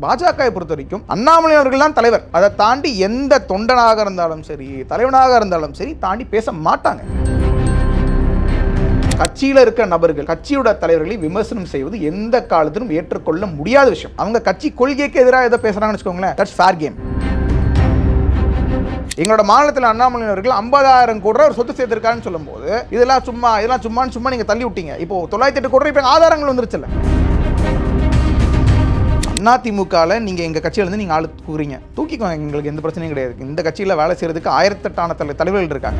பாஜகவை பொறுத்த வரைக்கும் அண்ணாமலை அவர்கள் தான் தலைவர். அதை தாண்டி எந்த தொண்டனாக இருந்தாலும் சரி, தலைவனாக இருந்தாலும் சரி, தாண்டி பேச மாட்டாங்க. கட்சியில் இருக்கிற நபர்கள் கட்சியோட தலைவர்களை விமர்சனம் செய்வது எந்த காலத்திலும் ஏற்றுக்கொள்ள முடியாத விஷயம். அவங்க கட்சி கொள்கைக்கு எதிராக எதை பேசுறாங்கன்னு வச்சுக்கோங்களேன், தட்ஸ் ஃபேர் கேம். எங்களோட மாநிலத்தில் அண்ணாமலை அவர்கள் 50,000 கோடி ரூபாய் சொத்து சேர்த்திருக்காருன்னு சொல்லும் போது இதெல்லாம் சும்மா நீங்க தள்ளி விட்டீங்க. இப்போ 908 கோடி ரூபாய் ஆதாரங்கள் வந்துருச்சுல்ல. அதிமுகவில் நீங்கள் எங்கள் கட்சியிலேருந்து நீங்கள் ஆளு கூறீங்க, தூக்கிக்கோங்க, எங்களுக்கு எந்த பிரச்சனையும் கிடையாது. இந்த கட்சியில் வேலை செய்கிறதுக்கு 1008 தலைவர்கள் இருக்காங்க.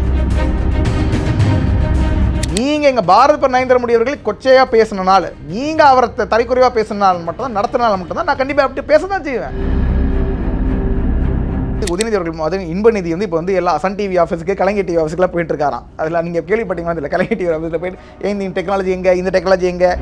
நீங்கள் எங்கள் பாரத் நரேந்திர மோடி அவர்களை கொச்சையாக பேசினால, நீங்கள் அவரை தரைக்குறைவாக பேசினால மட்டும்தான், நடத்தினால மட்டும்தான் நான் கண்டிப்பாக அப்படி பேச தான் செய்வேன். உதயநிதி அவர்கள் இன்ப நிதி வந்து இப்போ வந்து எல்லா சன் டிவி ஆஃபீஸுக்கு, கலைஞர் டிவி ஆஃபீஸுக்குலாம் போயிட்டு இருக்காராம். அதில் நீங்கள் கேள்விப்பட்டீங்கன்னா இல்லை, கலைஞர் டிவி ஆஃபீஸில் போயிட்டு இந்த டெக்னாலஜி எங்கே, இந்த டெக்னாலஜி எங்கே.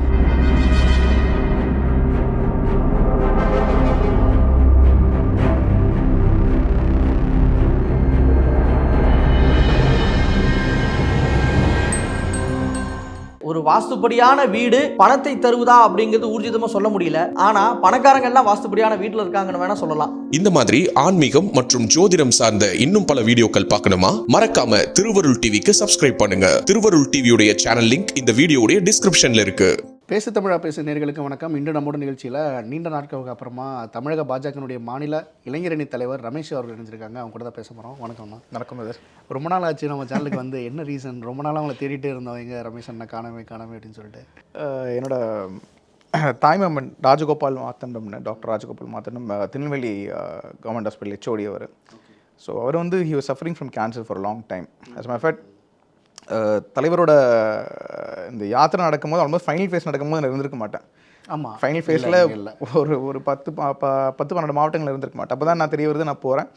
ஒரு வாஸ்துப்படியான வீடு பணத்தை தருவதா அப்படிங்கிறது ஊர்ஜிதமா சொல்ல முடியல. ஆனா பணக்காரங்க எல்லாம் வாஸ்துப்படியான வீட்டுல இருக்காங்கன்னு வேணா சொல்லலாம். இந்த மாதிரி ஆன்மீகம் மற்றும் ஜோதிடம் சார்ந்த இன்னும் பல வீடியோக்கள் பார்க்கணுமா? மறக்காம திருவருள் டிவிக்கு சப்ஸ்கிரைப் பண்ணுங்க. திருவருள் டிவியுடைய சேனல் லிங்க் இந்த வீடியோடைய டிஸ்கிரிப்ஷன்ல இருக்கு. பேசு தமிழா பேசு நேயர்களுக்கு வணக்கம். இன்று நம்மோட நிகழ்ச்சியில் நீண்ட நாட்களுக்கு அப்புறமா தமிழக பாஜகனுடைய மாநில இளைஞரணி தலைவர் ரமேஷ் அவர்கள் இணைஞ்சிருக்காங்க. அவங்க கூட தான் பேச போகிறோம். வணக்கம்ண்ணா. வணக்கம் சார். ரொம்ப நாள் ஆச்சு நம்ம சேனலுக்கு வந்து. என்ன ரீசன்? ரொம்ப நாளாக அவங்கள தேடிட்டே இருந்தவங்க, ரமேஷ் அண்ணா காணாமே அப்படின்னு சொல்லிட்டு. என்னோட தாய்மாமன் Rajagopal Marthandam, doctor Rajagopal Marthandam, Tirunelveli government hospital HOD அவர். ஸோ அவர் வந்து he was suffering from cancer for long time. As my fate தலைவரோட இந்த யாத்திரை நடக்கும்போது ஆல்மோஸ்ட் ஃபைனல் ஃபேஸ் நடக்கும்போது நான் இருந்திருக்க மாட்டேன். ஆமாம், ஃபைனல் ஃபேஸில் ஒரு 10-12 மாவட்டங்கள் இருந்திருக்க மாட்டேன். அப்போ தான் நான் தெரிய வருது, நான் போகிறேன்.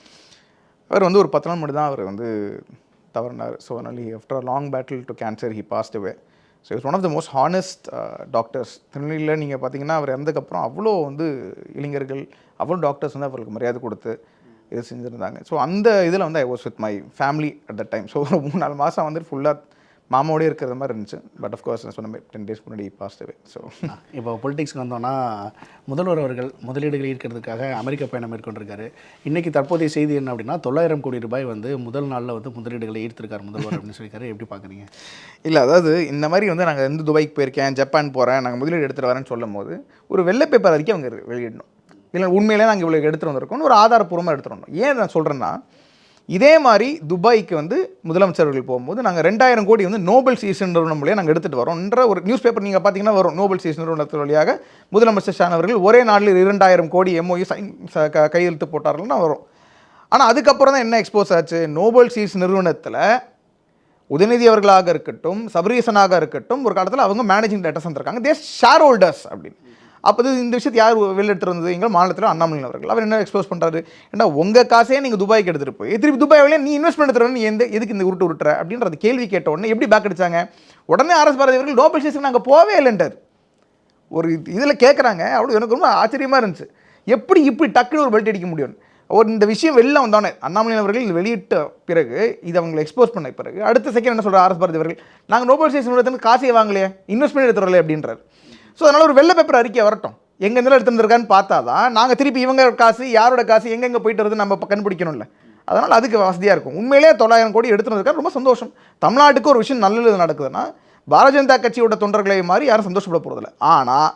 அவர் வந்து ஒரு 10 நாள் மட்டும் தான் அவர் வந்து தவறினார். ஸோ அதனால் after a long battle to cancer he passed away. So it's one of the most honest doctors. திருநெல்வேலியில் நீங்கள் பார்த்தீங்கன்னா அவர் இறந்ததுக்கப்புறம் அவ்வளோ வந்து இளைஞர்கள், அவ்வளோ டாக்டர்ஸ் வந்து அவருக்கு மரியாதை கொடுத்து இது செஞ்சுருந்தாங்க. ஸோ அந்த இதில் வந்து I was with my family at the time. So ஒரு 3-4 மாதம் வந்து ஃபுல்லாக மாமாவோடய இருக்கிறது மாதிரி இருந்துச்சு. பட் ஆஃப்கோர்ஸ் நான் சொன்ன 10 days முன்னாடி பாஸ்ட் அவே. ஸோ இப்போ பொலிட்டிக்ஸ்க்கு வந்தோன்னா, முதல்வர் அவர்கள் முதலீடுகள் ஈர்க்கிறதுக்காக அமெரிக்க பயணம் மேற்கொண்டிருக்காரு. இன்றைக்கி தற்போதைய செய்தி என்ன அப்படின்னா, 900 கோடி ரூபாய் வந்து முதல் நாளில் வந்து முதலீடுகளை ஈர்த்திருக்கார் முதல்வர் அப்படின்னு சொல்லியிருக்காரு. எப்படி பார்க்குறீங்க? இல்லை, அதாவது இந்த மாதிரி வந்து நாங்கள் வந்து துபாய்க்கு போயிருக்கேன், ஜப்பான் போகிறேன், நாங்கள் முதலீடு எடுத்துகிட்டு வரேன்னு சொல்லும் போது ஒரு வெள்ளை பேப்பர் அறிக்கை அவங்க வெளியிடணும். இல்லை உண்மையிலே நாங்கள் இவ்வளோ எடுத்துகிட்டு வந்திருக்கோம்னு ஒரு ஆதாரப்பூர்வமாக எடுத்துகிட்டு வந்தோம். ஏன் நான் சொல்கிறேன்னா, இதே மாதிரி துபாய்க்கு வந்து முதலமைச்சர்கள் போகும்போது நாங்கள் 2000 கோடி வந்து நோபல் சீஸ் நிறுவனம் வழியாக நாங்கள் எடுத்துகிட்டு வரோம்ன்ற ஒரு நியூஸ் பேப்பர் நீங்கள் பார்த்தீங்கன்னா வரும். நோபல் சீஸ் நிறுவனத்தின் வழியாக முதலமைச்சர் ஷான் அவர்கள் ஒரே நாளில் 2000 கோடி MOU கையெழுத்து போட்டார்கள்னா வரும். ஆனால் அதுக்கப்புறம் தான் என்ன எக்ஸ்போஸ் ஆச்சு, நோபல் சீஸ் நிறுவனத்தில் உதயநிதி அவர்களாக இருக்கட்டும், சபரீசனாக இருக்கட்டும், ஒரு காலத்தில் அவங்க மேனேஜிங் டைரக்டர்ஸ் வந்திருக்காங்க, தேர் ஷேர் ஹோல்டர்ஸ் அப்படின்னு. அப்போ இந்த விஷயத்தை யார் வெளியிட்டு இருந்தது? எங்கள் மாநிலத்தில் அண்ணாமலை அவர்கள். அவர் என்ன எக்ஸ்போஸ் பண்ணுறாரு, ஏன்னா உங்கள் காசே நீங்கள் துபாய்க்கு எடுத்துகிட்டு போய் திருப்பி துபாய் வழியாக நீ இன்வெஸ்ட்மெண்ட் எடுத்துகிட்டு நீ எதுக்கு இந்த உருட்டுற அப்படின்றது கேள்வி கேட்ட உடனே எப்படி பேக் அடிச்சாங்க? உடனே ஆர்எஸ் பாரதி அவர்கள் நோபல் சீஸுக்கு நாங்கள் போவே இல்லைன்றார். ஒரு இதில் கேட்குறாங்க. அவ்வளோ எனக்கு ரொம்ப ஆச்சரியமாக இருந்துச்சு, எப்படி இப்படி டக்குன்னு ஒரு பெல்ட் அடிக்க முடியும். இந்த விஷயம் வெளில வந்தோடனே அண்ணாமலை அவர்கள் இது வெளியிட்ட பிறகு, இது அவங்களை எக்ஸ்போஸ் பண்ண பிறகு அடுத்த செகண்ட் என்ன சொல்கிறார் ஆர்எஸ் பாரதி அவர்கள், நாங்கள் நோபல் சீஸ் நிறுவனத்துக்கு காசே வாங்கலையே, இன்வெஸ்ட்மெண்ட் எடுத்துறோம்ல அப்படின்றார். ஸோ அதனால் ஒரு வெள்ளை பேப்பர் அறிக்கை வரட்டும், எங்கே இருந்தாலும் எடுத்துருக்கான்னு பார்த்தா தான் நாங்கள் திருப்பி இவங்க காசு யாரோட காசு எங்கெங்கே போயிட்டு வருது நம்ம கண்டுபிடிக்கணும்ல. அதனால் அதுக்கு வசதியாக இருக்கும். உண்மையிலே 900 கோடி எடுத்துருக்காரு, ரொம்ப சந்தோஷம். தமிழ்நாட்டுக்கு ஒரு விஷயம் நல்லது நடக்குதுன்னா பாரதிய ஜனதா கட்சியோட தொண்டர்களை மாதிரி யாரும் சந்தோஷப்பட போகிறதில்ல. ஆனால்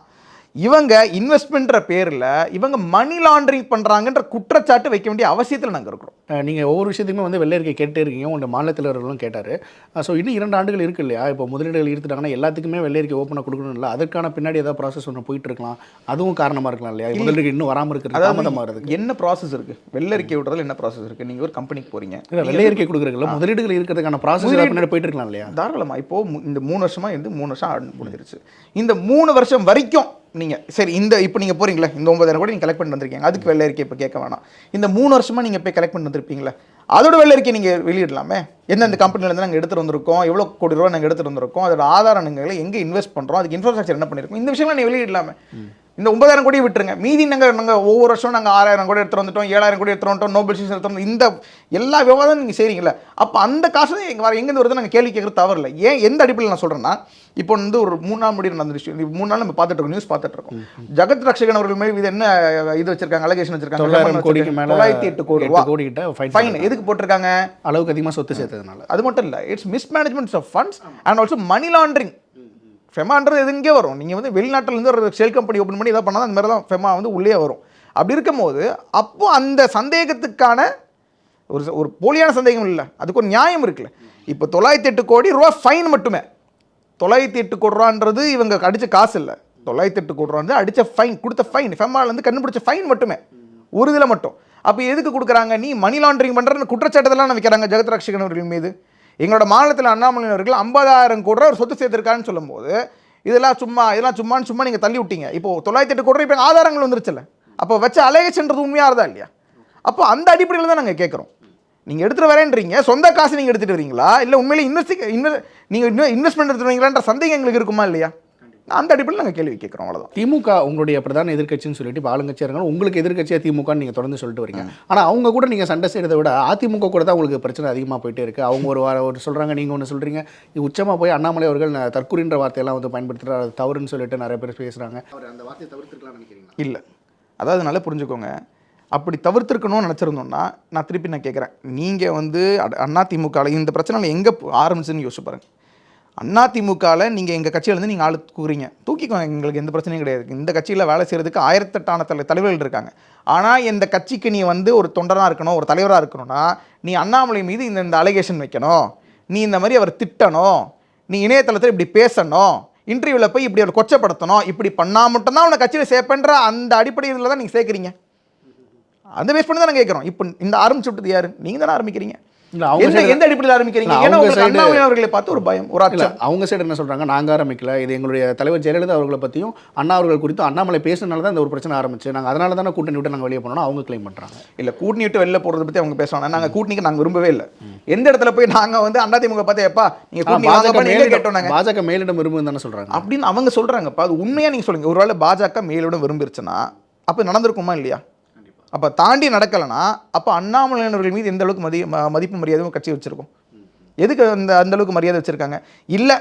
இவங்க இன்வெஸ்ட்மெண்ட்ற பேரில் இவங்க மணி லாண்டரிங் பண்ணுறாங்கன்ற குற்றச்சாட்டு வைக்க வேண்டிய அவசியத்தில் நாங்கள் இருக்கிறோம். நீங்கள் ஒவ்வொரு விஷயத்துக்குமே வந்து வெள்ளை அறிக்கை கேட்டே இருக்கீங்க. உங்கள் மாநில தலைவர்களும் கேட்டார். ஸோ இன்னும் 2 ஆண்டுகள் இருக்குது இல்லையா? இப்போ முதலீடுகள் ஈர்த்துட்டாங்கன்னா எல்லாத்துக்குமே வெள்ளை அறிக்கை ஓப்பனாக கொடுக்கணும் இல்லை, அதற்கான பின்னாடி ஏதாவது ப்ராசஸ் ஒன்று போயிட்டு இருக்கலாம், அதுவும் காரணமாக இருக்கலாம் இல்லையா? முதலீடு இன்னும் வராமல் இருக்கிறது, தாமதமாக இருக்குது. என்ன ப்ராசஸ் இருக்குது? வெள்ளை அறிக்கை விடுறதுல என்ன ப்ராசஸ் இருக்குது? நீங்கள் ஒரு கம்பெனிக்கு போகிறீங்க, வெள்ளை அறிக்கை கொடுக்குறதுல முதலீடுகள் இருக்கிறதுக்கான ப்ராசஸ் பின்னாடி போயிட்டு இருக்கலாம் இல்லையா? தாராளமாக. இப்போது இந்த 3 வருஷமாக இருந்து 3 வருஷம் முடிஞ்சிருச்சு. இந்த 3 வருஷம் வரைக்கும் நீங்கள் சரி, இப்போ நீங்கள் போகிறீங்களா, இந்த 9,000 கோடி நீங்கள் கலெக்ட் பண்ணி வந்திருக்கீங்க, அதுக்கு வெள்ளை அறிக்கை இப்போ கேட்க வேணாம். இந்த 3 வருஷமாக நீங்கள் போய் கலெக்ட் பண்ணி வந்திருப்பீங்களா, அதோட வெள்ளை அறிக்கை நீங்கள் வெளியிடலாமே. எந்தெந்த கம்பெனிலேருந்து நாங்கள் எடுத்துகிட்டு வந்திருக்கோம், எவ்வளோ கோடி ரூபா நாங்கள் எடுத்துகிட்டு வந்திருக்கோம், அதோட ஆதாரங்களை எங்கே இன்வெஸ்ட் பண்ணுறோம், அதுக்கு இன்ஃப்ராஸ்ட்ரக்சர் என்ன பண்ணியிருக்கோம், இந்த விஷயம்லாம் நீங்கள் வெளியிடலாமே. இந்த 9000 கோடி விட்டுருங்க, மீதி நாங்கள் ஒவ்வொரு வருஷம் நாங்கள் 6000 கோடி எடுத்துகிட்டு வந்துட்டோம், 7000 கோடி எடுத்துகிட்டு வந்துட்டோம், நோபல் சீஸ் எடுத்துகிட்டு இந்த எல்லா விவாதம் நீங்கள் செய்கிறீங்களா? அப்போ அந்த காசு எங்கேருந்து வருது நாங்கள் கேள்வி கேட்குறது தவறில்லை. ஏன் எந்த அடிப்படையில் நான் சொல்கிறேன்னா, இப்போ வந்து ஒரு 3 நாள் முடி நடந்த விஷயம், 3 நாள் நம்ம பார்த்துட்டு இருக்கோம், நியூஸ் பார்த்துட்டு இருக்கோம். ஜெகத் ரட்சகன் அவர்கள் மேல் இது என்ன இது வச்சிருக்காங்க, அலகேஷன் வச்சிருக்காங்க, 900 கோடிக்கு மேலே 908 கோடி ரூபா கிட்ட ஃபைன். எதுக்கு போட்டிருக்காங்க? அளவுக்கு அதிகமாக சொத்து சேர்த்ததுனால. அது மட்டும் இல்லை, it's mismanagement of funds and also money laundering. ஃபெமான்றது எதுங்கே வரும்? நீங்கள் வந்து வெளிநாட்டிலேருந்து ஒரு ஷெல் கம்பெனி ஓப்பன் பண்ணி இதை பண்ணால் அந்த மாதிரி தான் ஃபெமா வந்து உள்ளே வரும். அப்படி இருக்கும்போது அப்போ அந்த சந்தேகத்துக்கான ஒரு போலியான சந்தேகம் இல்லை, அதுக்கு ஒரு நியாயம் இருக்குல்ல. இப்போ 908 கோடி ரூபா ஃபைன் மட்டுமே. 908 கோடி ரூபான்றது இவங்க அடித்த காசு இல்லை, 908 கோடி ரூபா வந்து அடித்த ஃபைன், கொடுத்த ஃபைன், ஃபெமாலேருந்து கண்டுபிடிச்ச ஃபைன் மட்டுமே, ஒரு இதில் மட்டும். அப்போ எதுக்கு கொடுக்குறாங்க? நீ மணி லாண்டரிங் பண்ணுற குற்றச்சாட்டத்தெல்லாம் வைக்கிறாங்க ஜெகத் ரட்சகன் அவர்கள் மீது. எங்களோட மாநிலத்தில் அண்ணாமலை அவர்கள் 50,000 கோடி ரூபா ஒரு சொத்து சேர்த்துருக்கான்னு சொல்லும்போது இதெல்லாம் சும்மா நீங்கள் தள்ளி விட்டீங்க. இப்போ 908 கோடி ரூபாய் இப்போ ஆதாரங்கள் வந்துருச்சுல்ல, அப்போ வச்ச அலேகேஷன்றது உண்மையாக இருந்தா இல்லையா? அப்போ அந்த அடிப்படையில் தான் நாங்கள் கேட்குறோம். நீங்கள் எடுத்துகிட்டு வரேன்றீங்க, சொந்த காசு நீங்கள் எடுத்துகிட்டு வரீங்களா, இல்லை உண்மையிலே நீங்கள் இன்வெஸ்ட்மெண்ட் எடுத்துட்டு வரீங்களான்ற சந்தேகம் எங்களுக்கு இருக்குமா இல்லையா? அந்த அடிப்படையில் நாங்கள் கேள்வி கேட்குறோம், அவ்வளோதான். திமுக உங்களுடைய பிரதான எதிர்க்கட்சின்னு சொல்லிட்டு இப்போ ஆளுங்கட்சியாக இருக்காங்க, உங்களுக்கு எதிர்க்கட்சியாக திமுகன்னு நீங்கள் தொடர்ந்து சொல்லிட்டு வரீங்க. ஆனால் அவங்க கூட நீங்கள் சண்டை செய்கிறத விட அதிமுக கூட தான் உங்களுக்கு பிரச்சனை அதிகமாக போயிட்டே இருக்குது. அவங்க ஒரு சொல்கிறாங்க, நீங்கள் ஒன்று சொல்கிறீங்க. இது உச்சமாக போய் அண்ணாமலை அவர்கள் தற்கொலைன்ற வார்த்தையெல்லாம் வந்து பயன்படுத்துகிறார், அது தவறுன்னு சொல்லிட்டு நிறைய பேர் பேசுகிறாங்க. அவர் அந்த வார்த்தையை தவிர்த்துருக்கலாம்னு நினைக்கிறீங்களா? இல்லை, அதாவது நல்லா புரிஞ்சுக்கோங்க. அப்படி தவிர்த்திருக்கணும்னு நினச்சிருந்தோம்னா நான் திருப்பி கேட்குறேன், நீங்கள் வந்து அதிமுகவில் இந்த பிரச்சனை எங்கே ஆரம்பிச்சுன்னு யோசிச்சு பாருங்கள். அதிமுகவில் நீங்கள் எங்கள் கட்சியிலேருந்து நீங்கள் ஆள் தூக்கிக்கோங்க, எங்களுக்கு எந்த பிரச்சனையும் கிடையாது. இந்த கட்சியில் வேலை செய்கிறதுக்கு 1008 தலைவர்கள் இருக்காங்க. ஆனால் இந்த கட்சிக்கு நீ வந்து ஒரு தொண்டராக இருக்கணும், ஒரு தலைவராக இருக்கணும்னா நீ அண்ணாமலை மீது இந்த அலிகேஷன் வைக்கணும், நீ இந்த மாதிரி அவர் திட்டணும், நீ இணையதளத்தில் இப்படி பேசணும், இன்டர்வியூவில் போய் இப்படி அவர் கொச்சப்படுத்தணும், இப்படி பண்ணால் மட்டும்தான் உன்னை கட்சியில் சேர்ப்பேன்ற அந்த அடிப்படையில் தான் நீங்கள் சேர்க்குறீங்க. அந்த பேஸ் பண்ணி தான் நான் கேட்குறோம். இப்போ இந்த ஆரம்பிச்சு விட்டது யார்? நீங்கள் தானே ஆரம்பிக்கிறீங்க. எந்த அடிப்படையில் ஆரம்பிக்கிறீங்க? ஏன்னா உங்களுக்கு அண்ணாமலை அவர்களை பார்த்து ஒரு பயம், ஒரு அச்சம். அவங்க சைடு என்ன சொல்றாங்க, நாங்கள் ஆரம்பிக்கல, இது எங்களுடைய தலைவர் ஜெயலலிதா அவர்களை பற்றியும் அண்ணா அவர்கள் குறித்தும் அண்ணாமலை பேசுனால தான் இந்த ஒரு பிரச்சனை ஆரம்பிச்சு, நாங்கள் அதனால தானே கூட்டணி விட்டு நாங்கள் வெளியே போனோம் அவங்க கிளைம் பண்ணுறாங்க. இல்லை, கூட்டணி விட்டு வெளில போகிறத பற்றி அவங்க பேசுவாங்க. நாங்கள் கூட்டணிக்கு நாங்கள் விரும்பவே இல்லை. எந்த இடத்துல போய் நாங்கள் வந்து அதிமுக பார்த்து எப்பா நீங்கள் கூட்டணி கேட்டோம், பாஜக மேலிடம் விரும்புன்னு தானே சொல்கிறாங்க அப்படின்னு அவங்க சொல்கிறாங்கப்பா. அது உண்மையாக நீங்கள் சொல்லுங்கள். ஒருவேளை பாஜக மேலிடம் விரும்பிருச்சுன்னா அப்போ நடந்திருக்குமா இல்லையா? அப்போ தாண்டி நடக்கலைன்னா அப்போ அண்ணாமலையினர்கள் மீது எந்த அளவுக்கு மதிப்பு மரியாதையும் கட்சி வச்சுருக்கோம்? எதுக்கு அந்த அளவுக்கு மரியாதை வச்சுருக்காங்க? இல்லை,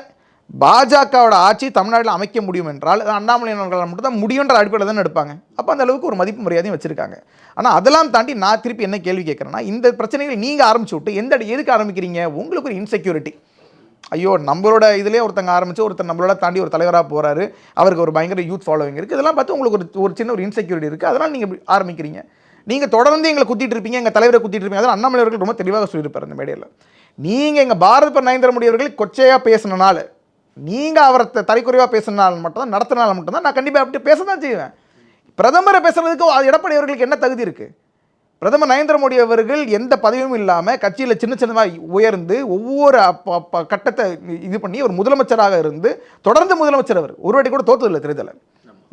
பாஜகவோட ஆட்சி தமிழ்நாட்டில் அமைக்க முடியும் என்றால் அண்ணாமலையினர்களால் மட்டும் தான் முடியுன்ற அடிப்படையில் தானே எடுப்பாங்க. அப்போ அந்த அளவுக்கு ஒரு மதிப்பு மரியாதையும் வச்சுருக்காங்க. ஆனால் அதெல்லாம் தாண்டி நான் திருப்பி என்ன கேள்வி கேட்குறேன்னா, இந்த பிரச்சனைகளை நீங்கள் ஆரம்பிச்சு விட்டு எதுக்கு ஆரம்பிக்கிறீங்க? உங்களுக்கு ஒரு இன்செக்யூரிட்டி. ஐயோ, நம்மளோட இதிலே ஒருத்தங்க ஆரம்பித்து ஒருத்தர் நம்மளோட தாண்டி ஒரு தலைவராக போகிறாரு, அவருக்கு ஒரு பயங்கர யூத் ஃபாலோவிங் இருக்குது, இதெல்லாம் பார்த்து உங்களுக்கு ஒரு சின்ன ஒரு இன்செக்யூரிட்டி இருக்குது, அதனால் நீங்கள் ஆரம்பிக்கிறீங்க. நீங்கள் தொடர்ந்து எங்களை குத்திட்டு இருப்பீங்க, எங்கள் தலைவரை குத்திட்டு இருப்பீங்க. அதனால் அண்ணாமலை அவர்கள் ரொம்ப தெளிவாக சொல்லியிருப்பார் அந்த மேடையில். நீங்கள் எங்கள் பாரத நரேந்திர மோடி அவர்கள் கொச்சையாக பேசினால, நீங்கள் அவரை தரைக்குறைவாக பேசினால் மட்டும்தான், நடத்தினால மட்டும்தான் நான் கண்டிப்பாக அப்படி பேச தான் செய்வேன். பிரதமரை பேசுகிறதுக்கு எடப்பாடி அவர்களுக்கு என்ன தகுதி இருக்குது? பிரதமர் நரேந்திர மோடி அவர்கள் எந்த பதவியும் இல்லாமல் கட்சியில் சின்னமாக உயர்ந்து ஒவ்வொரு கட்டத்தை இது பண்ணி ஒரு முதலமைச்சராக இருந்து தொடர்ந்து முதலமைச்சர், அவர் ஒரு வாட்டி கூட தோற்றதில்லை தேர்தலில்,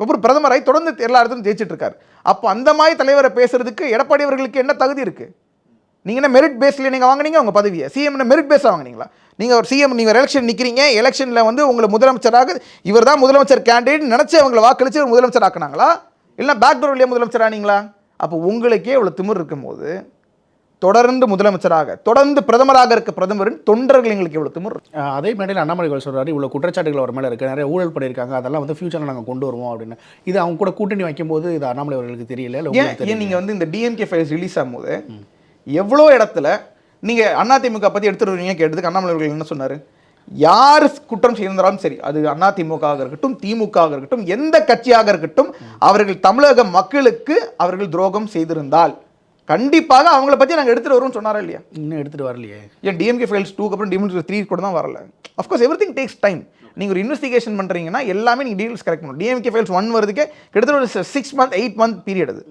ஒவ்வொரு பிரதமரை தொடர்ந்து எல்லா இடத்துலையும் ஜெயிச்சிட்டு இருக்காரு. அப்போ அந்த மாதிரி தலைவரை பேசுறதுக்கு எடப்பாடி அவர்களுக்கு என்ன தகுதி இருக்குது? நீங்கள் என்ன மெரிட் பேஸில் நீங்கள் வாங்கினீங்க உங்கள் பதவியை? சிஎம் மெரிட் பேஸாக வாங்கினீங்களா? நீங்கள் ஒரு சிஎம், நீங்கள் எலெக்ஷன் நிற்கிறீங்க, எலெக்ஷனில் வந்து உங்களை முதலமைச்சராக இவர் தான் முதலமைச்சர் கேண்டிடேட் நினச்சி அவங்களை வாக்களித்து முதலமைச்சர் ஆக்கினாங்களா, இல்லை பேக்டோர் வழியாக முதலமைச்சர் ஆனீங்களா? அப்போ உங்களுக்கே இவ்வளோ திமிர் இருக்கும்போது தொடர்ந்து முதலமைச்சராக தொடர்ந்து பிரதமராக இருக்க பிரதமரின் தொண்டர்கள் எங்களுக்கு எவ்வளோ திமிர்? அதே மேடையில் அண்ணாமலை சொல்கிறாரு, இவ்வளோ குற்றச்சாட்டுகள் அவர் மேலே இருக்குது, நிறைய ஊழல் பண்ணியிருக்காங்க, அதெல்லாம் வந்து ஃபியூச்சரில் நாங்கள் கொண்டு வருவோம் அப்படின்னு. இது அவங்க கூட கூட்டணி வைக்கும்போது இது அண்ணாமலை அவர்களுக்கு தெரியல. ஏன் நீங்கள் வந்து இந்த டிஎம்கே ஃபைல்ஸ் ரிலீஸ் ஆகும்போது எவ்வளோ இடத்துல நீங்கள் அதிமுக பற்றி எடுத்துகிட்டு வருவீங்க கேட்டதுக்கு அண்ணாமலை அவர்கள் என்ன சொன்னார்? யார் குற்றம் செய்திருந்தாலும் சரி, அது அதிமுக இருக்கட்டும், திமுக இருக்கட்டும், எந்த கட்சியாக இருக்கட்டும், அவர்கள் தமிழக மக்களுக்கு அவர்கள் துரோகம் செய்திருந்தால் கண்டிப்பாக அவங்கள பற்றி நாங்கள் எடுத்துகிட்டு வருவோம்னு சொன்னாரா இல்லையா? இன்னும் எடுத்துகிட்டு வரலையே. ஏன் டிஎம்கே ஃபைல்ஸ் 2க்கு அப்புறம் டிஎம்கே 3 கூட தான் வரல. Of course every thing takes time. நீங்கள் ஒரு இன்வெஸ்டிகேஷன் பண்ணுறீங்கன்னா எல்லாமே நீங்கள் டீட்டெயில்ஸ் கரெக்ட் பண்ணணும். டிஎம்கே ஃபைல்ஸ் 1 வருதுக்கே கிட்டத்தட்ட ஒரு 6 month 8 month பீரியட். அது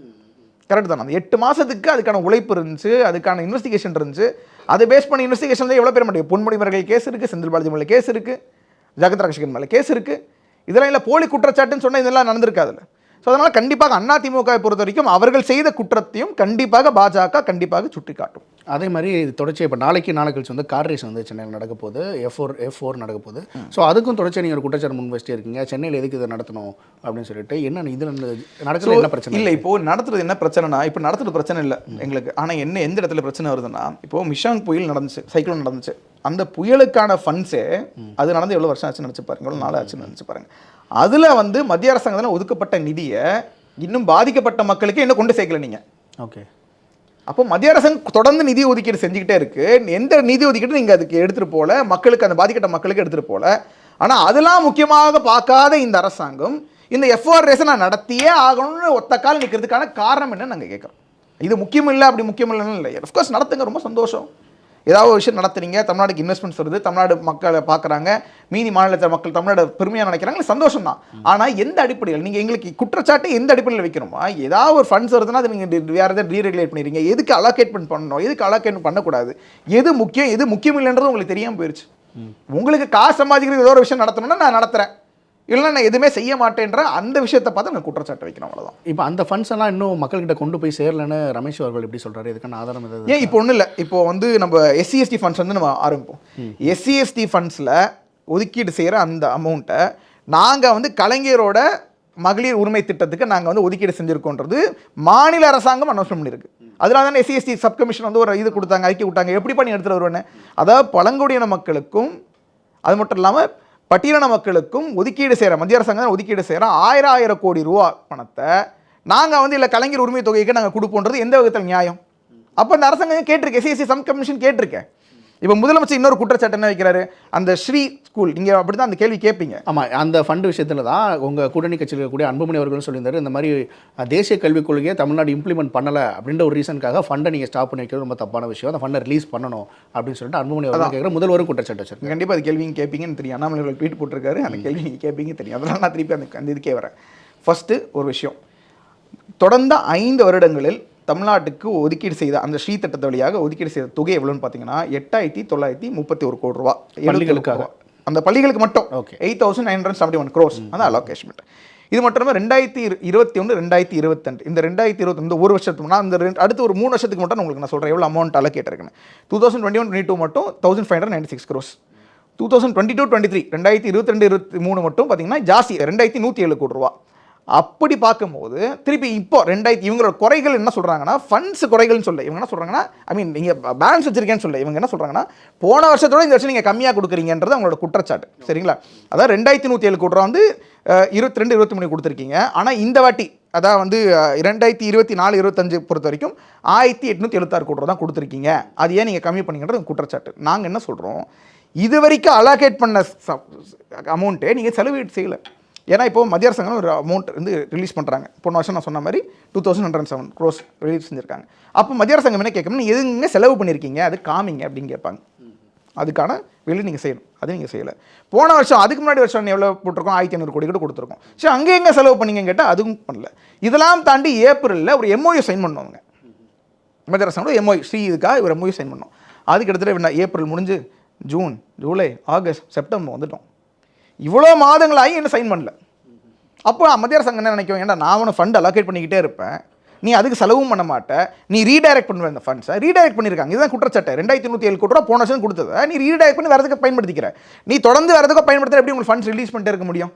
கரெக்ட் தானே? அந்த 8 மாதத்துக்கு அதுக்கான உழைப்பு இருந்துச்சு, அதுக்கான இன்வெஸ்டிகேஷன் இருந்துச்சு. அதை பேஸ் பண்ணி இன்வெஸ்டிகேஷன் எவ்வளோ பேர் மாட்டேங்க, பொன்முடி அவர்கள் கேஸ் இருக்குது, செந்தில் பாலாஜி மேலே கேஸ் இருக்குது, ஜெகத் ரட்சகன் மேலே கேஸ் இருக்குது. இதெல்லாம் இல்லை போலி குற்றச்சாட்டுன்னு சொன்னால் இதெல்லாம் நடந்திருக்காதுல்ல. ஸோ அதனால் கண்டிப்பாக அதிமுகவை பொறுத்த வரைக்கும் அவர்கள் செய்த குற்றத்தையும் கண்டிப்பாக பாஜக கண்டிப்பாக சுட்டி காட்டும். அதே மாதிரி தொடர்ச்சியாக இப்போ நாளை கழிச்சு வந்து கார் ரேஸ் வந்து சென்னையில் நடக்க போகுது, F4 நடக்க போகுது. ஸோ அதுக்கும் தொடர்ச்சியாக நீங்கள் ஒரு குற்றச்சாட்டு முன் வச்சுட்டே இருக்கீங்க, சென்னையில் எதுக்கு இதை நடத்தணும் அப்படின்னு சொல்லிட்டு. என்ன இதில் நடக்கிறது என்ன பிரச்சனை இல்லை? இப்போ நடத்துறது என்ன பிரச்சனைனா, இப்போ நடத்துறது பிரச்சனை இல்லை எங்களுக்கு. ஆனால் எந்த இடத்துல பிரச்சனை வருதுன்னா, இப்போ மிஷாங் புயல் நடந்துச்சு, சைக்ளோன் நடந்துச்சு. அந்த புயலுக்கான ஃபண்ட்ஸே அது நடந்து எவ்வளோ வருஷம் ஆச்சு நினச்சி பாருங்க, எவ்வளோ நாள் ஆச்சுன்னு நினச்சி பாருங்க. அதில் வந்து மத்திய அரசாங்கத்தில் ஒதுக்கப்பட்ட நிதியை இன்னும் பாதிக்கப்பட்ட மக்களுக்கு இன்னும் கொண்டு சேர்க்கல நீங்கள். ஓகே. அப்போ மத்திய அரசாங்கம் தொடர்ந்து நிதி ஒதுக்கீடு செஞ்சுக்கிட்டே இருக்கு. எந்த நிதி ஒதுக்கீடு நீங்கள் அதுக்கு எடுத்துகிட்டு போகல, மக்களுக்கு அந்த பாதிக்கப்பட்ட மக்களுக்கு எடுத்துகிட்டு போகல. ஆனால் அதெல்லாம் முக்கியமாக பார்க்காத இந்த அரசாங்கம் இந்த F4 ரேஸை நான் நடத்தியே ஆகணும்னு ஒத்த கால் நிற்கிறதுக்கான காரணம் என்னன்னு நாங்கள் கேட்குறோம். இது முக்கியம் இல்லை, அப்படி முக்கியம் இல்லைன்னு இல்லை. அஃப்கோர்ஸ் நடத்துங்க, ரொம்ப சந்தோஷம். ஏதாவது ஒரு விஷயம் நடத்துறீங்க, தமிழ்நாடுக்கு இன்வெஸ்ட்மெண்ட்ஸ் வருது, தமிழ்நாடு மக்களை பார்க்குறாங்க, மீதி மாநிலத்தில் மக்கள் தமிழ்நாடு பெருமையாக நினைக்கிறாங்க, சந்தோஷம் தான். ஆனால் எந்த அடிப்படையில் நீங்கள் எங்களுக்கு குற்றச்சாட்டு எந்த அடிப்படையில் வைக்கணுமா? ஏதாவது ஒரு ஃபண்ட்ஸ் வருதுன்னா அது நீங்கள் வேறு எதாவது டீரெகுலேட் பண்ணிடுறீங்க. எதுக்கு அலோகேட்மெண்ட் பண்ணணும், எதுக்கு அலோகேட் பண்ணக்கூடாது, எது முக்கியம் எது முக்கியம் இல்லைன்றது உங்களுக்கு தெரியாமல் போயிடுச்சு. உங்களுக்கு காசு சம்பாதிக்கிறது ஏதோ ஒரு விஷயம் நடத்தணும்னா நான் நடத்துகிறேன், இல்லைன்னா நான் எதுவுமே செய்ய மாட்டேன்ற அந்த விஷயத்தை பார்த்து நான் குற்றச்சாட்டு வைக்கணும், அவ்வளோதான். இப்போ அந்த ஃபண்ட்ஸ் எல்லாம் இன்னும் மக்கள்கிட்ட கொண்டு போய் சேரலன்னு ரமேஷ் அவர்கள் எப்படி சொல்கிறாரு? இதுக்கான ஆதாரம் எதாவது? ஏன் இப்போ ஒன்றும் இல்லை. இப்போ வந்து நம்ம SC/ST ஃபண்ட்ஸ் வந்து நம்ம ஆரம்பிப்போம். SC/ST ஃபண்ட்ஸில் ஒதுக்கீடு செய்கிற அந்த அமௌண்ட்டை நாங்கள் வந்து கலைஞரோட மகளிர் உரிமை திட்டத்துக்கு நாங்கள் வந்து ஒதுக்கீடு செஞ்சுருக்கோன்றது மாநில அரசாங்கம் அனௌன்ஸ் பண்ணியிருக்கு. அதனால தானே SC/ST சப் கமிஷன் வந்து ஒரு இது கொடுத்தாங்க, அறிக்கை விட்டாங்க, எப்படி பண்ணி எடுத்துகிட்டு வருவேன்னு. அதாவது பழங்குடியின மக்களுக்கும் அது மட்டும் இல்லாமல் பட்டியலின மக்களுக்கும் ஒதுக்கீடு செய்கிற மத்திய அரசாங்கம் ஒதுக்கீடு செய்கிற 1000 கோடி ரூபா பணத்தை நாங்கள் வந்து இல்லை கலைஞர் உரிமை தொகைக்கு நாங்கள் கொடுப்போன்றது எந்த விதத்தில் நியாயம்? அப்போ இந்த அரசாங்கம் கேட்டிருக்கேன், SC/ST சப் கமிஷன் கேட்டிருக்கேன். இப்போ முதலமைச்சர் இன்னொரு குற்றச்சாட்டு என்ன வைக்கிறாரு, அந்த ஸ்ரீ ஸ்கூல், நீங்கள் அப்படி தான் அந்த கேள்வி கேட்பீங்க. ஆமாம், அந்த ஃபண்டு விஷயத்தில் தான் உங்கள் கூட்டணி கட்சியில் இருக்கக்கூடிய அன்புமணி அவர்களும் சொல்லியிருந்தாரு, இந்த மாதிரி தேசிய கல்விக் கொள்கையை தமிழ்நாடு இம்ப்ளிமெண்ட் பண்ணலை அப்படின்ற ஒரு ரீசனுக்காக ஃபண்டை நீங்கள் ஸ்டாப் பண்ணி வைக்கிறது ரொம்ப தப்பான விஷயம், அந்த ஃபண்டை ரிலீஸ் பண்ணணும் அப்படின்னு சொல்லிட்டு அன்புமணி அவர்கள் கேட்குற முதல்வரும் குற்றச்சாட்டு வச்சிருக்கேன். கண்டிப்பாக அது கேள்விங்க கேட்பீங்கன்னு தெரியும், அண்ணாமலை அவர்கள் ட்வீட் போட்டிருக்காரு, அந்த கேள்வி நீங்கள் கேட்பீங்க தெரியும். அதனால் நான் திருப்பி அந்த இதுக்கே வரேன். ஃபஸ்ட்டு ஒரு விஷயம், தொடர்ந்த 5 வருடங்களில் தமிழ்நாட்டுக்கு ஒதுக்கீடு செய்த அந்த ஸ்ரீ திட்டத்தை வழியாக ஒதுக்கீடு செய்த தொகை எவ்வளோன்னு பார்த்தீங்கன்னா 8,931 கோடி ரூபா பள்ளிகளுக்காக, அந்த பள்ளிகளுக்கு மட்டும். ஓகே. 8,971 crores அந்த அலோகேஷன். இது மட்டுமே 2021 2022 இந்த 2020 இந்த ஒரு வருஷத்துக்குனா அந்த அடுத்து ஒரு 3 வருஷத்துக்கு மட்டும் உங்களுக்கு நான் சொல்கிறேன் எவ்வளோ அமௌண்ட் அலோகேட் இருக்குன்னு. 2021-22 மட்டும் 1,596 crores. 2022-23 2022-23 மட்டும் பார்த்தீங்கன்னா ஜாஸ்தி 2,107 கோடி ரூபா. அப்படி பார்க்கும்போது திருப்பி இப்போ இவங்களோட குறைகள் என்ன சொல்கிறாங்கன்னா, ஃபண்ட்ஸ் குறைகள்னு சொல்ல இவங்க என்ன சொல்கிறாங்கன்னா, ஐ மீன் நீங்கள் பேலன்ஸ் வச்சிருக்கேன்னு சொல்ல இவங்க என்ன சொல்கிறாங்கன்னா, போன வருஷத்தோட இந்த வருஷம் நீங்கள் கம்மியாக கொடுக்குறீங்கன்றது அவங்களோட குற்றச்சாட்டு. சரிங்களா? அதாவது 2,107 கோடி ரூபா வந்து 22-23 கொடுத்துருக்கீங்க. ஆனால் இந்த வாட்டி அதான் வந்து 2024-25 பொறுத்த வரைக்கும் 1,876 கோடி ரூபா தான் கொடுத்துருக்கீங்க. அது ஏன் நீங்கள் கம்மி பண்ணிங்கன்றது குற்றச்சாட்டு. நாங்கள் என்ன சொல்கிறோம், இது வரைக்கும் அலோகேட் பண்ண அமௌண்ட்டே நீங்கள் செலவீடு செய்யலை. ஏன்னா இப்போ மத்திய அரசாங்கம் ஒரு அமௌண்ட் வந்து ரிலீஸ் பண்ணுறாங்க. போன வருஷம் நான் சொன்ன மாதிரி 2,107 crores ரிலீஸ் செஞ்சுருக்காங்க. அப்போ மத்திய அரசாங்கம் என்ன கேட்கணும், நீங்கள் எதுங்க செலவு பண்ணியிருக்கீங்க அது காமிங்க அப்படின்னு கேட்பாங்க. அதுக்கான வெளியே நீங்கள் செய்யணும், அது நீங்கள் செய்யலை. போன வருஷம் அதுக்கு முன்னாடி வருஷம் எவ்வளோ போட்டிருக்கோம், 1,500 கோடி கூட கொடுத்துருக்கோம். சரி, அங்கே எங்கே செலவு பண்ணீங்கன்னு கேட்டால் அதுவும் பண்ணல. இதெல்லாம் தாண்டி ஏப்ரலில் ஒரு MOU சைன் பண்ணுவாங்க மத்திய அரசாங்கம். MOU ஸ்ரீ இதுக்காக ஒரு MOU சைன் பண்ணோம். அதுக்கு எடுத்துகிட்டு ஏப்ரல் முடிஞ்சு ஜூன் ஜூலை ஆகஸ்ட் செப்டம்பர் வந்துட்டோம். இவ்வளோ மாதங்களாகி என்ன சைன் பண்ணல. அப்போ மத்திய அரசாங்கம் என்ன நினைக்கும், ஏன்னா நான் உன ஃபண்ட் அலோகேட் பண்ணிக்கிட்டே இருப்பேன், நீ அதுக்கு செலவும் பண்ண மாட்டேன், நீ ரீடைரக்ட் பண்ணுவேன். இந்த ஃபண்ட்ஸை ரீடைரக்ட் பண்ணியிருக்காங்க. இதுதான் குற்றச்சாட்டு. 2,107 கோடி ரூபா போன வருஷம் கொடுத்ததை நீ ரீடைரக்ட் பண்ணி வரதுக்கு பயன்படுத்திக்கிற. நீ தொடர்ந்து வரதுக்கு பயன்படுத்த எப்படி உங்களுக்கு ஃபண்ட்ஸ் ரிலீஸ் பண்ணிட்டே இருக்க முடியும்?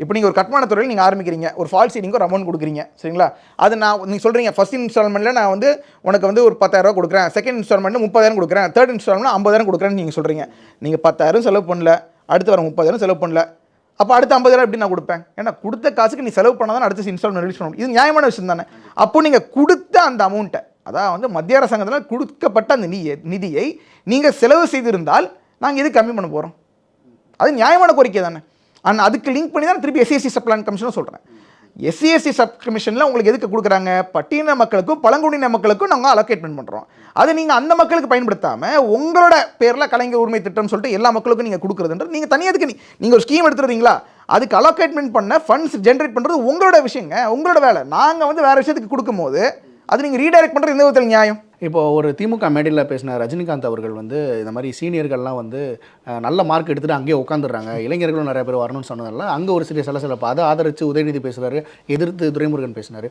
இப்போ நீங்கள் ஒரு கட்டுமான துறையில் நீங்கள் ஆரம்பிக்கிறீங்க, ஒரு ஃபால் சீலிங்க்கு ஒரு அமௌண்ட் கொடுக்குறீங்க. சரிங்களா? அது நீங்கள் சொல்கிறீங்க ஃபஸ்ட் இன்ஸ்டால்மெண்ட்டில் நான் வந்து உனக்கு வந்து ஒரு 10,000 கொடுக்குறேன், செகண்ட் இன்ஸ்டால்மெண்ட்டில் 30,000 கொடுக்குறேன், தேர்ட் இன்ஸ்டால்மெண்ட்டில் 50,000 கொடுக்குறேன்னு நீங்கள் சொல்கிறீங்க. நீங்கள் 10,000 செலவு பண்ணல, அடுத்து வர 30,000 செலவு பண்ணல, அப்போ அடுத்த 50,000 எப்படி நான் கொடுப்பேன்? ஏன்னா கொடுத்த காசுக்கு நீ செலவு பண்ணால் தான் அடுத்த இன்ஸ்டால்மெண்ட் ரிலீஸ் பண்ணணும். இது நியாயமான விஷயம் தானே? அப்போ நீங்கள் கொடுத்த அந்த அமௌண்ட்டை, அதாவது வந்து மத்திய அரசாங்கத்தில் கொடுக்கப்பட்ட அந்த நிதியை நீங்கள் செலவு செய்திருந்தால் நாங்கள் எது கம்மி பண்ண போகிறோம்? அது நியாயமான கோரிக்கை தானே? ஆனால் அதுக்கு லிங்க் பண்ணி தான் திருப்பி SC/ST சப் பிளான் கமிஷனும் சொல்கிறேன். SC/ST சப் கமிஷனில் உங்களுக்கு எதுக்கு கொடுக்குறாங்க? பட்டியலின மக்களுக்கும் பழங்குடியின மக்களுக்கும் நாங்கள் அலோகேட்மெண்ட் பண்ணுறோம். அது நீங்கள் அந்த மக்களுக்கு பயன்படுத்தாமல் உங்களோட பேரில் கலைஞர் உரிமை திட்டம்னு சொல்லிட்டு எல்லா மக்களுக்கும் நீங்கள் கொடுக்குறதுன்றது நீங்கள் தனியாதுக்கு நீங்கள் ஒரு ஸ்கீம் எடுத்துறீங்களா? அதுக்கு அலோகேட்மெண்ட் பண்ண ஃபண்ட்ஸ் ஜென்ரேட் பண்ணுறது உங்களோட விஷயங்க, உங்களோட வேலை. நாங்கள் வந்து வேறு விஷயத்துக்கு கொடுக்கும்போது அது நீங்கள் ரீடைரக்ட் பண்ணுறது எந்த விதத்தில் நியாயம்? இப்போ ஒரு திமுக மேடையில் பேசின ரஜினிகாந்த் அவர்கள் வந்து இந்த மாதிரி சீனியர்கள்லாம் வந்து நல்ல மார்க் எடுத்துகிட்டு அங்கேயே உட்காந்துடுறாங்க, இளைஞர்களும் நிறைய பேர் வரணும்னு சொன்னதால அங்கே ஒரு சிறிய சலசலப்பு. அதை ஆதரித்து உதயநிதி பேசுகிறாரு, எதிர்த்து துரைமுருகன் பேசினார்.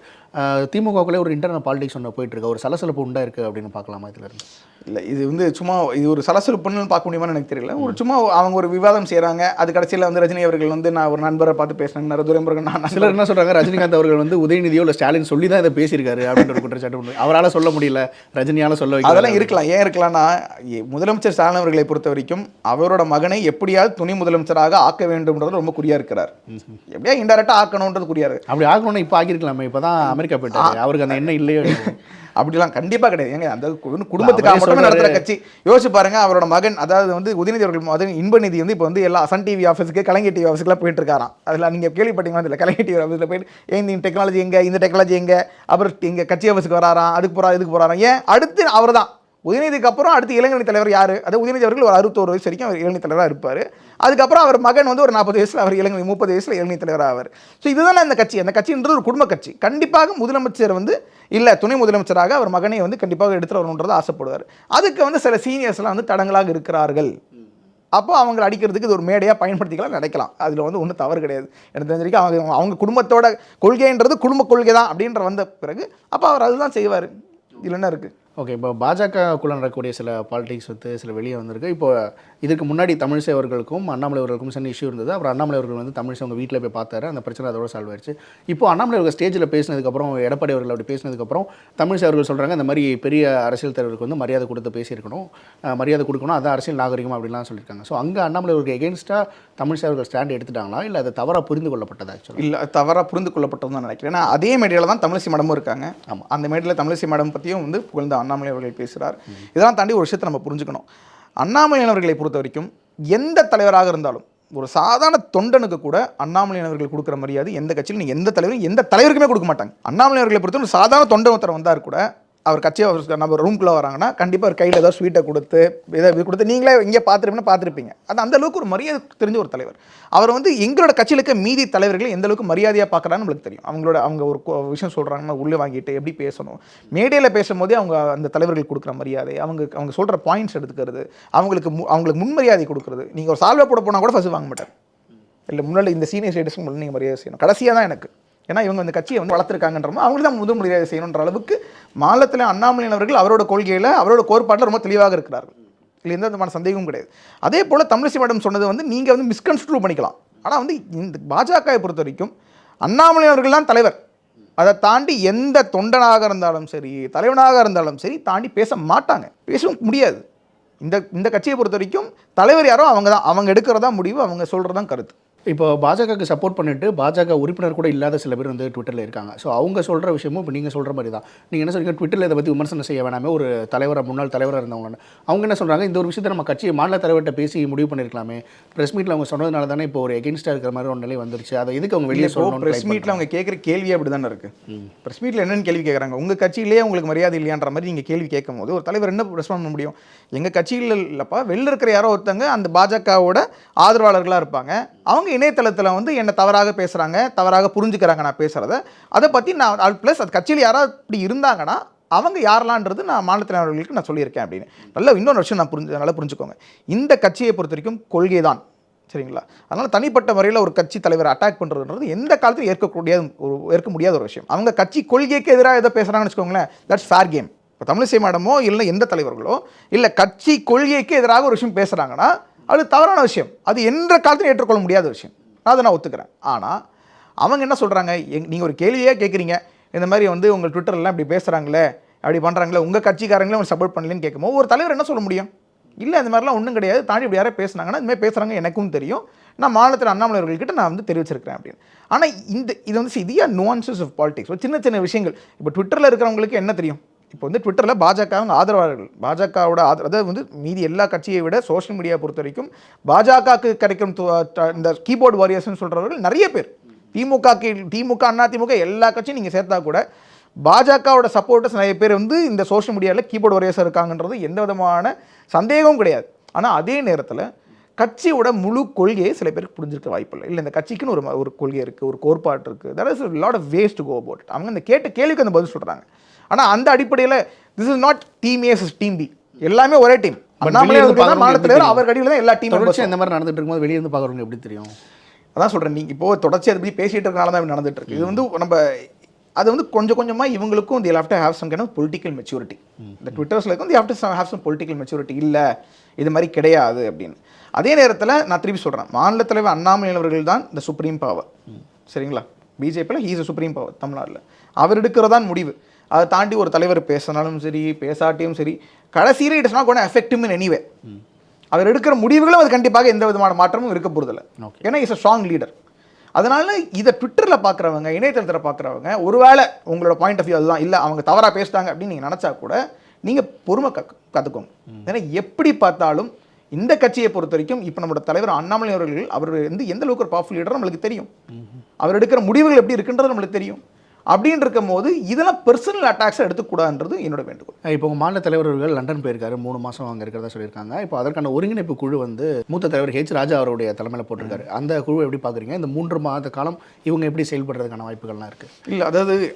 திமுகவுக்குள்ளே ஒரு இன்டர்னல் பாலிடிக்ஸ் ஒன்று போயிட்டுருக்கு, ஒரு சலசலப்பு உண்டா இருக்குது அப்படின்னு பார்க்கலாமா இதில் இருந்து? இல்லை, இது வந்து சும்மா இது ஒரு சலசலப்புன்னு பார்க்க முடியுமான்னு எனக்கு தெரியல. ஒரு சும்மா அவங்க ஒரு விவாதம் செய்கிறாங்க. அது கடைசியில் வந்து ரஜினி அவர்கள் வந்து நான் ஒரு நண்பரை பார்த்து பேசினேன், துரைமுருகன் நான் சிலர் என்ன சொல்கிறாங்க, ரஜினிகாந்த் அவர்கள் வந்து உதயநிதியோ இல்லை ஸ்டாலின் சொல்லி தான் இதை பேசியிருக்காரு அப்படின்ற ஒரு குற்றச்சாட்டு. அவரால் சொல்ல முடியல, ரஜினியால் சொல்ல வைக்க. அதெல்லாம் இருக்கலாம். ஏன் இருக்கலாம்னா, முதலமைச்சர் ஸ்டாலின் அவர்களை பொறுத்த வரைக்கும் அவரோட மகனை எப்படியாவது துணை முதலமைச்சராக ஆக்க வேண்டும்ன்றது ரொம்ப குறியா இருக்கிறார். எப்படியா இன்டெரக்டாக ஆக்கணுன்றது குறியா இருக்கு. அப்படி ஆக்கணும்னு இப்போ ஆக்கியிருக்கலாமே, இப்போ தான் அமெரிக்கா போயிட்டாரு, அவருக்கு அந்த எண்ணம் இல்லையோ. அப்படிலாம் கண்டிப்பாக கிடையாது. ஏங்க அந்த குடும்பத்துக்காக மட்டுமே நடத்துகிற கட்சி. யோசிச்சு பாருங்க, அவரோட மகன் அதாவது வந்து உதயநிதி அவர்கள் மகன் இன்பநிதி வந்து இப்போ வந்து எல்லா சன் டிவி ஆஃபீஸுக்கு, கலைஞர் டிவி ஆஃபீஸ்க்குலாம் போயிட்டு இருக்காராம். அதில் நீங்கள் கேள்விப்பட்டீங்களா? இல்லை, கலைஞர் டிவி ஆஃபீஸில் போயிட்டு இந்த டெக்னாலஜி எங்கே, இந்த டெக்னாலஜி எங்கே, அப்புறம் இங்கே கட்சி ஆஃபீஸுக்கு வராராம், அதுக்கு போகிறா இதுக்கு போகிறாராம். ஏன் அடுத்து அவர் தான் உதயநிதிக்கு அப்புறம் அடுத்து இளைஞரணி தலைவர் யார்? அது உதயநிதி அவர்கள் ஒரு 61 வயசு வரைக்கும் அவர் இளைஞர் தலைவராக இருப்பார். அதுக்கப்புறம் அவர் மகன் வந்து ஒரு 40 வயசில் அவர் 30 வயசில் இளைஞர் தலைவராக ஆவார். ஸோ இதுதான் அந்த கட்சி. அந்த கட்சின்றது ஒரு குடும்ப கட்சி. கண்டிப்பாக முதலமைச்சர் வந்து இல்லை துணை முதலமைச்சராக அவர் மகனை வந்து கண்டிப்பாக எடுத்துகிட்டு வரணுன்றதை ஆசைப்படுவார். அதுக்கு வந்து சில சீனியர்ஸ்லாம் வந்து தடங்களாக இருக்கிறார்கள். அப்போ அவங்களை அடிக்கிறதுக்கு இது ஒரு மேடையாக பயன்படுத்திக்கலாம், நினைக்கலாம். அதில் வந்து ஒன்றும் தவறு கிடையாது. எனக்கு தெரிஞ்ச வரைக்கும் அவங்க குடும்பத்தோட கொள்கைன்றது குடும்ப கொள்கை தான் அப்படின்ற வந்த பிறகு அப்போ அவர் அதுதான் செய்வார். இதில் என்ன இருக்குது? ஓகே, இப்போ பாஜகக்குள்ளே நடக்கக்கூடிய சில பாலிடிக்ஸ் வந்து சில வெளியே வந்திருக்கு. இப்போ இதுக்கு முன்னாடி தமிழிசை அவர்களுக்கும் அண்ணாமலை அவர்களுக்கும் சின்ன இஷ்யூ இருந்தது. அப்புறம் அண்ணாமலை அவர்கள் வந்து தமிழிசை அவங்க வீட்டில் போய் பார்த்தாரு, அந்த பிரச்சனை அதோட சால்வ் ஆயிடுச்சு. இப்போ அண்ணாமலை அவர்கள் ஸ்டேஜில் பேசினதுக்கப்புறம், எடப்பாடி அவர்கள் அப்படி பேசினதுக்கப்புறம் தமிழிசை அவர்கள் சொல்கிறாங்க, இந்த மாதிரி பெரிய அரசியல் தலைவருக்கு வந்து மரியாதை கொடுத்து பேசியிருக்கணும், மரியாதை கொடுக்கணும், அதான் அரசியல் நாகரிகம் அப்படிலாம் சொல்லியிருக்காங்க. ஸோ அங்கே அண்ணாமலை அவருக்கு எகென்ஸ்டாக தமிழிசை அவர்கள் ஸ்டாண்ட் எடுத்துட்டாங்களா, இல்லை அதை தவறாக புரிந்து கொள்ளப்பட்டதா? ஆக்சுவலாக இல்லை, தவறாக புரிந்து கொள்ளப்பட்டது தான் நினைக்கிறேன். ஏன்னா அதே மேடையில் தான் தமிழிசை மேடமும் இருக்காங்க. ஆமாம், அந்த மேடையில் தமிழிசை மேடம் பற்றியும் வந்து புகழ்ந்த அண்ணாமலை அவர்கள் பேசுகிறார். இதெல்லாம் தாண்டி ஒரு விஷயத்தை நம்ம புரிஞ்சுக்கணும். அண்ணாமலை அவர்களை பொறுத்த வரைக்கும் எந்த தலைவராக இருந்தாலும், ஒரு சாதாரண தொண்டனுக்கு கூட அண்ணாமலை அவர்கள் கொடுக்குற மரியாதை எந்த கட்சியில் நீங்கள் எந்த தலைவருக்குமே கொடுக்க மாட்டாங்க. அண்ணாமலை அவர்களை பொறுத்த ஒரு சாதாரண தொண்டன் ஒருத்தர் வந்தார் கூட, அவர் கட்சியை நம்ம ரூம்குள்ளே வராங்கன்னா கண்டிப்பாக ஒரு கையில் ஏதாவது ஸ்வீட்டை கொடுத்து ஏதாவது கொடுத்து நீங்களே இங்கே பார்த்துருப்பீங்க. அது அந்த அளவுக்கு ஒரு மரியாதை தெரிஞ்ச ஒரு தலைவர். அவர் வந்து எங்களோட கட்சியில் இருக்க மீதி தலைவர்களை எந்த அளவுக்கு மரியாதையாக பார்க்குறான்னு நம்மளுக்கு தெரியும். அவங்க ஒரு விஷயம் சொல்கிறாங்கன்னா உள்ளே வாங்கிட்டு எப்படி பேசணும், மேடையில் பேசும்போதே அவங்க அந்த தலைவர்கள் கொடுக்குற மரியாதை, அவங்க சொல்கிற பாயிண்ட்ஸ் எடுத்துக்கிறது, அவங்களுக்கு முன்மரியாதை கொடுக்குறது. நீங்கள் ஒரு சால்வை போட போனால் கூட ஃபஸ்ட்டு வாங்க மாட்டார். இல்லை, முன்னாடி இந்த சீனியர் ஸ்டேட்டஸ்க்கு முன்னாடி நீங்கள் மரியாதை செய்யணும். கடைசியாக தான் எனக்கு, ஏன்னா இவங்க இந்த கட்சியை வந்து வளர்த்துருக்காங்கன்றமோ அவங்களுக்கு தான் முதல் மரியாதை செய்யணுன்ற அளவுக்கு மாநிலத்தில் அண்ணாமலை அவர்கள் அவரோட கொள்கையில் அவரோட கோட்பாட்டில் ரொம்ப தெளிவாக இருக்கிறார்கள். இல்லை, எந்த விதமான சந்தேகமும் கிடையாது. அதே போல் தமிழிசை மேடம் சொன்னது வந்து நீங்கள் வந்து மிஸ்கன்ஸ்ட்ரூ பண்ணிக்கலாம். ஆனால் வந்து இந்த பாஜகவை பொறுத்த வரைக்கும் அண்ணாமலை அவர்கள் தான் தலைவர். அதை தாண்டி எந்த தொண்டனாக இருந்தாலும் சரி, தலைவனாக இருந்தாலும் சரி, தாண்டி பேச மாட்டாங்க, பேசவும் முடியாது. இந்த கட்சியை பொறுத்த வரைக்கும் தலைவர் யாரோ அவங்க எடுக்கிறதா முடிவு, அவங்க சொல்கிறதான் கருத்து. இப்போ பாஜகவுக்கு சப்போர்ட் பண்ணிட்டு பாஜக உறுப்பினர் கூட இல்லாத சில பேர் வந்து ட்விட்டரில் இருக்காங்க. ஸோ அவங்க சொல்கிற விஷயமும் இப்போ நீங்கள் சொல்கிற மாதிரி தான். நீங்கள் என்ன சொல்றீங்க, ட்விட்டரில் இதை பற்றி விமர்சனம் செய்ய வேணாமே, ஒரு முன்னாள் தலைவராக இருந்தவங்க அவங்க என்ன சொல்கிறாங்க, இந்த ஒரு விஷயத்தை நம்ம கட்சி மாநில தலைவர்கிட்ட பேசி முடிவு பண்ணியிருக்கலாமே, ப்ரெஸ் மீட்டில் அவங்க சொன்னதுனால தானே இப்போ ஒரு எகென்ஸ்டாக இருக்கிற மாதிரி ஒரு நிலை வந்துருச்சு. அதை எதுக்கு அவங்க வெளியே சொல்லணும்? ப்ரெஸ் மீட்டில் அவங்க கேட்குற கேள்வி அப்படி தானே இருக்குது. ப்ரெஸ் மீட்டில் என்னென்னு கேள்வி கேட்குறாங்க, உங்கள் கட்சியிலேயே உங்களுக்கு மரியாதை இல்லையான்ற மாதிரி நீங்கள் கேள்வி கேட்கும் போது ஒரு தலைவர் என்ன ரெஸ்பாண்ட் பண்ண முடியும்? எங்கள் கட்சியில் இல்லைப்பா, வெளில இருக்கிற யாரோ ஒருத்தங்க அந்த பாஜகவோட ஆதரவாளர்களாக இருப்பாங்க, அவங்க இணையதளத்தில் வந்து என்னை தவறாக பேசுகிறாங்க, தவறாக புரிஞ்சுக்கிறாங்க நான் பேசுகிறத, அதை பற்றி நான் ப்ளஸ் அது கட்சியில் யாராவது இப்படி இருந்தாங்கன்னா அவங்க யாரெல்லான்றது நான் மாநிலத்தினர்களுக்கு நான் சொல்லியிருக்கேன் அப்படின்னு. நல்ல இன்னொரு விஷயம் நல்லா புரிஞ்சுக்கோங்க, இந்த கட்சியை பொறுத்த வரைக்கும் கொள்கை தான், சரிங்களா? அதனால் தனிப்பட்ட முறையில் ஒரு கட்சி தலைவரை அட்டாக் பண்ணுறதுன்றது எந்த காலத்திலும் ஏற்க முடியாத ஒரு விஷயம். அவங்க கட்சி கொள்கைக்கு எதிராக எதை பேசுகிறாங்கன்னு வச்சுக்கோங்களேன், தட்ஸ் ஃபேர் கேம். இப்போ தமிழிசை மேடமோ இல்லை எந்த தலைவர்களோ இல்லை கட்சி கொள்கைக்கு எதிராக ஒரு விஷயம் பேசுகிறாங்கன்னா அது தவறான விஷயம், அது எந்த காலத்திலும் ஏற்றுக்கொள்ள முடியாத விஷயம், அதை நான் ஒத்துக்கிறேன். ஆனால் அவங்க என்ன சொல்கிறாங்க, நீங்கள் ஒரு கேள்வியாக கேட்குறீங்க, இந்த மாதிரி வந்து உங்கள் ட்விட்டர்லாம் இப்படி பேசுகிறாங்களே, அப்படி பண்ணுறாங்களே, உங்கள் கட்சிக்காரங்களே அவங்க சப்போர்ட் பண்ணலன்னு கேட்கும்போது ஒரு தலைவர் என்ன சொல்ல முடியும்? இல்லை, அந்த மாதிரிலாம் ஒன்றும் கிடையாது, தாண்டி இப்படி யாரே பேசுனாங்கன்னா இதுமாதிரி பேசுகிறாங்க எனக்கும் தெரியும், நான் மாநிலத்தில் அண்ணாமலை அவர்கள்கிட்ட நான் வந்து தெரிவிச்சிருக்கிறேன் அப்படின்னு. ஆனால் இது வந்து இதியா நுவான்சஸ் ஆஃப் பாலிடிக்ஸ், ஒரு சின்ன சின்ன விஷயங்கள். இப்போ ட்விட்டரில் இருக்கிறவங்களுக்கு என்ன தெரியும்? இப்போ வந்து ட்விட்டரில் பாஜகவுங்க ஆதரவாளர்கள், பாஜகவோட அதாவது வந்து மீதி எல்லா கட்சியை விட சோஷியல் மீடியா பொறுத்த வரைக்கும் பாஜகவுக்கு கிடைக்கும் இந்த கீபோர்டு வாரியர்ஸ்னு சொல்கிறவர்கள் நிறைய பேர். திமுக அண்ணா திமுக எல்லா கட்சியும் நீங்கள் சேர்த்தா கூட பாஜகவோட சப்போர்ட்டர்ஸ் நிறைய பேர் வந்து இந்த சோஷியல் மீடியாவில் கீபோர்டு வாரியர்ஸாக இருக்காங்கன்றது எந்த விதமான சந்தேகமும் கிடையாது. ஆனால் அதே நேரத்தில் கட்சியோட முழு கொள்கையை சில பேருக்கு புரிஞ்சிருக்க வாய்ப்பில்லை. இல்லை இந்த கட்சிக்குன்னு ஒரு கொள்கை இருக்குது, ஒரு கோட்பாடு இருக்குது. That is lot of ways to go about it. அவங்க இந்த கேட்ட கேள்விக்கு அந்த பதில் சொல்கிறாங்க. ஆனால் அந்த அடிப்படையில் this is not team A team B, எல்லாமே ஒரே டீம். அண்ணாமலை மாநிலத்தில் அவர் அடியில் தான் எல்லா டீமும் இந்த மாதிரி நடந்துட்டு இருக்கும்போது வெளியே இருந்து பார்க்குறவங்க எப்படி தெரியும்? அதான் சொல்கிறேன், நீங்கள் இப்போ தொடர்ச்சி அதை பற்றி பேசிகிட்டு இருக்கனால தான் நடந்துட்டு இருக்கு. இது வந்து நம்ம அது வந்து கொஞ்சம் கொஞ்சமாக இவங்களுக்கும் they have to have some kind of political maturity. இந்த ட்விட்டர்ஸில் இருக்கும் they have to have some political maturity. இல்லை இது மாதிரி கிடையாது அப்படின்னு. அதே நேரத்தில் நான் திருப்பி சொல்கிறேன், மாநில தலைவர் அண்ணாமலை அவர்கள் தான் இந்த சுப்ரீம் பவர். சரிங்களா? பிஜேபியில் ஹீஸ் அ சுப்ரீம் பவர் தமிழ்நாட்டில். அவர் எடுக்கிறதான் முடிவு. அதை தாண்டி ஒரு தலைவர் பேசினாலும் சரி பேசாட்டியும் சரி கடைசியில் it is not gonna affect him in anyway. அவர் எடுக்கிற முடிவுகளும் அது கண்டிப்பாக எந்த விதமான மாற்றமும் இருக்க போகிறதில்ல. ஏன்னா இஸ் அ ஸ்ட்ராங் லீடர். அதனால இதை ட்விட்டரில் பார்க்குறவங்க, இணையதளத்தில் பார்க்குறவங்க, ஒருவேளை உங்களோட பாயிண்ட் ஆஃப் வியூ அதுதான், இல்லை அவங்க தவறாக பேசிட்டாங்க அப்படின்னு நீங்கள் நினச்சா கூட நீங்கள் பொறுமை கற்றுக்கோங்க. ஏன்னா எப்படி பார்த்தாலும் இந்த கட்சியை பொறுத்த வரைக்கும் இப்போ நம்மளோட தலைவர் அண்ணாமலை அவர்கள் அவர் வந்து எந்த அளவுக்கு ஒரு பவர்ஃபுல் லீடர் நம்மளுக்கு தெரியும். அவர் எடுக்கிற முடிவுகள் எப்படி இருக்குன்றது நம்மளுக்கு தெரியும். அப்படின்னு இருக்கும் போது இதெல்லாம் பர்சனல் அட்டாக்ஸை எடுத்துக்கூடாதுன்றது என்னோட வேண்டுகோள். இப்போ உங்கள் மாநில தலைவர்கள் லண்டன் போயிருக்காரு, 3 மாதம் அங்கே இருக்கிறதா சொல்லியிருக்காங்க. இப்போ அதற்கான ஒருங்கிணைப்பு குழு வந்து மூத்த தலைவர் ஹெச் ராஜா அவருடைய தலைமையில் போட்டிருக்காரு. அந்த குழு எப்படி பார்க்குறீங்க? இந்த 3 மாத காலம் இவங்க எப்படி செயல்படுறதுக்கான வாய்ப்புகள்லாம் இருக்குது? இல்லை, அதாவது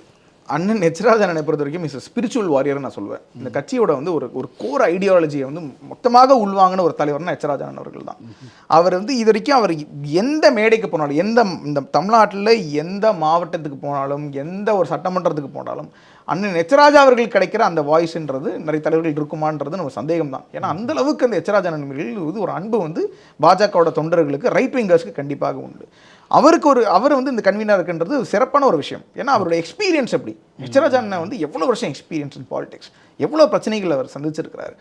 அண்ணன் ஹெச் ராஜாவை பொறுத்த வரைக்கும் இஸ் ஸ்பிரிச்சுவல் வாரியர் நான் சொல்வேன். இந்த கட்சியோட வந்து ஒரு கோர் ஐடியாலஜியை வந்து மொத்தமாக உள்வாங்கின ஒரு தலைவர்னா ஹெச் ராஜா அவர்கள் தான். அவர் வந்து இது வரைக்கும் அவர் எந்த மேடைக்கு போனாலும், இந்த தமிழ்நாட்டில் எந்த மாவட்டத்துக்கு போனாலும், எந்த ஒரு சட்டமன்றத்துக்கு போனாலும் அண்ணன் ஹெச் ராஜா அவர்கள் கிடைக்கிற அந்த வாய்ஸ்ன்றது நிறைய தலைவர்கள் இருக்குமான்றது நம்ம சந்தேகம் தான். ஏன்னா அந்த அளவுக்கு அந்த ஹெச் ராஜா அவர்கள் ஒரு அன்பு வந்து பாஜகவோட தொண்டர்களுக்கு, ரைட் விங்கர்ஸ்க்கு கண்டிப்பாக உண்டு. அவர் வந்து இந்த கன்வீனர் இருக்குன்றது சிறப்பான ஒரு விஷயம். ஏன்னா அவருடைய எக்ஸ்பீரியன்ஸ் எப்படி, ஹெச் ராஜா வந்து எவ்வளோ வருஷம் எக்ஸ்பீரியன்ஸ் இன் பாலிடிக்ஸ், எவ்வளோ பிரச்சனைகள் அவர் சந்திச்சிருக்கிறார்.